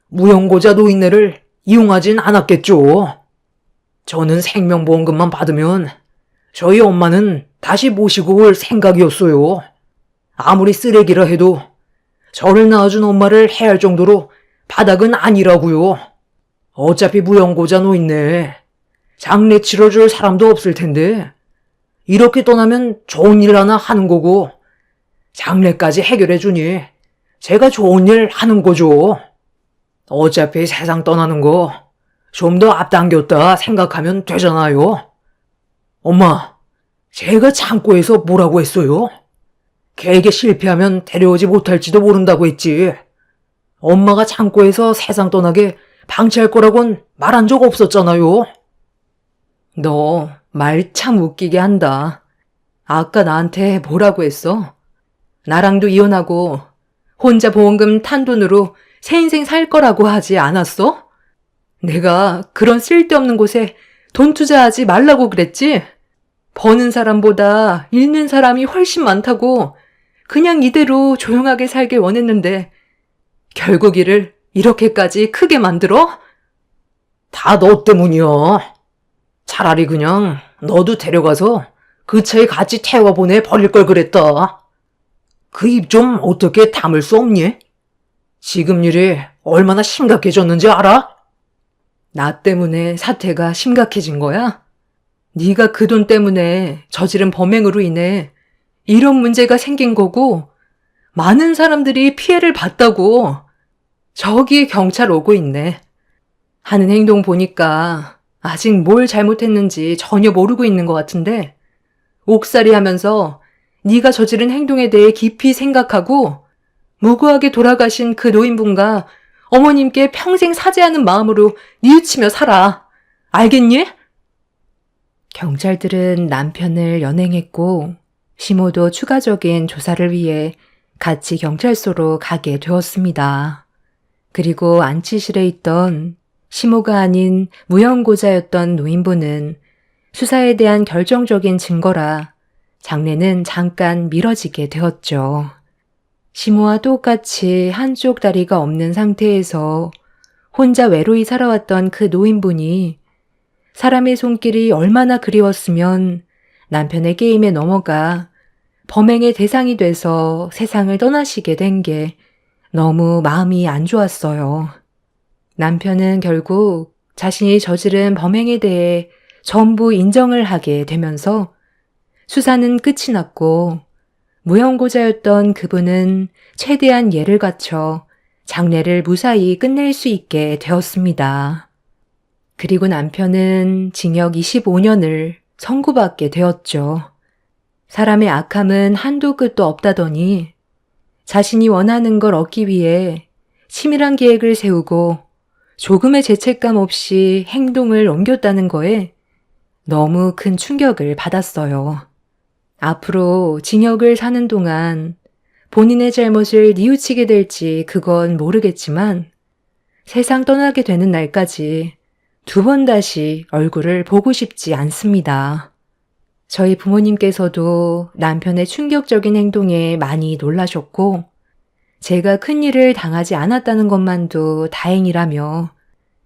무연고자 노인네를 이용하진 않았겠죠. 저는 생명보험금만 받으면 저희 엄마는 다시 모시고 올 생각이었어요. 아무리 쓰레기라 해도 저를 낳아준 엄마를 해할 정도로 바닥은 아니라고요. 어차피 무연고자 노인네. 장례 치러줄 사람도 없을 텐데 이렇게 떠나면 좋은 일 하나 하는 거고 장례까지 해결해주니 제가 좋은 일 하는 거죠. 어차피 세상 떠나는 거 좀 더 앞당겼다 생각하면 되잖아요. 엄마, 제가 창고에서 뭐라고 했어요? 계획에 실패하면 데려오지 못할지도 모른다고 했지. 엄마가 창고에서 세상 떠나게 방치할 거라곤 말한 적 없었잖아요. 너 말 참 웃기게 한다. 아까 나한테 뭐라고 했어? 나랑도 이혼하고 혼자 보험금 탄 돈으로 새 인생 살 거라고 하지 않았어? 내가 그런 쓸데없는 곳에 돈 투자하지 말라고 그랬지? 버는 사람보다 잃는 사람이 훨씬 많다고 그냥 이대로 조용하게 살길 원했는데 결국 일을 이렇게까지 크게 만들어? 다 너 때문이야. 차라리 그냥 너도 데려가서 그 차에 같이 태워보내 버릴 걸 그랬다. 그 입 좀 어떻게 담을 수 없니? 지금 일이 얼마나 심각해졌는지 알아? 나 때문에 사태가 심각해진 거야? 네가 그 돈 때문에 저지른 범행으로 인해 이런 문제가 생긴 거고 많은 사람들이 피해를 봤다고. 저기 경찰 오고 있네. 하는 행동 보니까 아직 뭘 잘못했는지 전혀 모르고 있는 것 같은데 옥살이 하면서 네가 저지른 행동에 대해 깊이 생각하고 무고하게 돌아가신 그 노인분과 어머님께 평생 사죄하는 마음으로 뉘우치며 살아. 알겠니? 경찰들은 남편을 연행했고 시모도 추가적인 조사를 위해 같이 경찰서로 가게 되었습니다. 그리고 안치실에 있던 시모가 아닌 무연고자였던 노인분은 수사에 대한 결정적인 증거라 장례는 잠깐 미뤄지게 되었죠. 시모와 똑같이 한쪽 다리가 없는 상태에서 혼자 외로이 살아왔던 그 노인분이 사람의 손길이 얼마나 그리웠으면 남편의 게임에 넘어가 범행의 대상이 돼서 세상을 떠나시게 된 게 너무 마음이 안 좋았어요. 남편은 결국 자신이 저지른 범행에 대해 전부 인정을 하게 되면서 수사는 끝이 났고 무연고자였던 그분은 최대한 예를 갖춰 장례를 무사히 끝낼 수 있게 되었습니다. 그리고 남편은 징역 25년을 선고받게 되었죠. 사람의 악함은 한도 끝도 없다더니 자신이 원하는 걸 얻기 위해 치밀한 계획을 세우고 조금의 죄책감 없이 행동을 옮겼다는 거에 너무 큰 충격을 받았어요. 앞으로 징역을 사는 동안 본인의 잘못을 뉘우치게 될지 그건 모르겠지만 세상 떠나게 되는 날까지 2번 다시 얼굴을 보고 싶지 않습니다. 저희 부모님께서도 남편의 충격적인 행동에 많이 놀라셨고 제가 큰일을 당하지 않았다는 것만도 다행이라며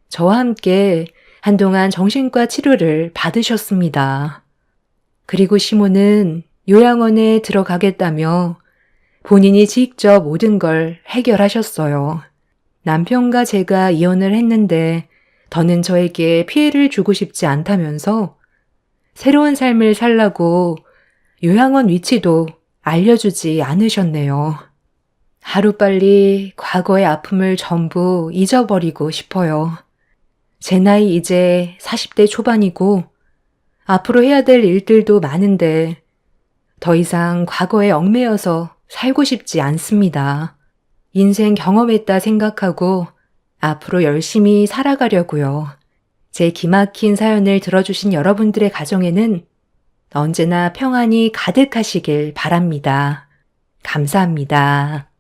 저와 함께 한동안 정신과 치료를 받으셨습니다. 그리고 시모는 요양원에 들어가겠다며 본인이 직접 모든 걸 해결하셨어요. 남편과 제가 이혼을 했는데 더는 저에게 피해를 주고 싶지 않다면서 새로운 삶을 살라고 요양원 위치도 알려주지 않으셨네요. 하루빨리 과거의 아픔을 전부 잊어버리고 싶어요. 제 나이 이제 40대 초반이고 앞으로 해야 될 일들도 많은데 더 이상 과거에 얽매여서 살고 싶지 않습니다. 인생 경험했다 생각하고 앞으로 열심히 살아가려고요. 제 기막힌 사연을 들어주신 여러분들의 가정에는 언제나 평안이 가득하시길 바랍니다. 감사합니다.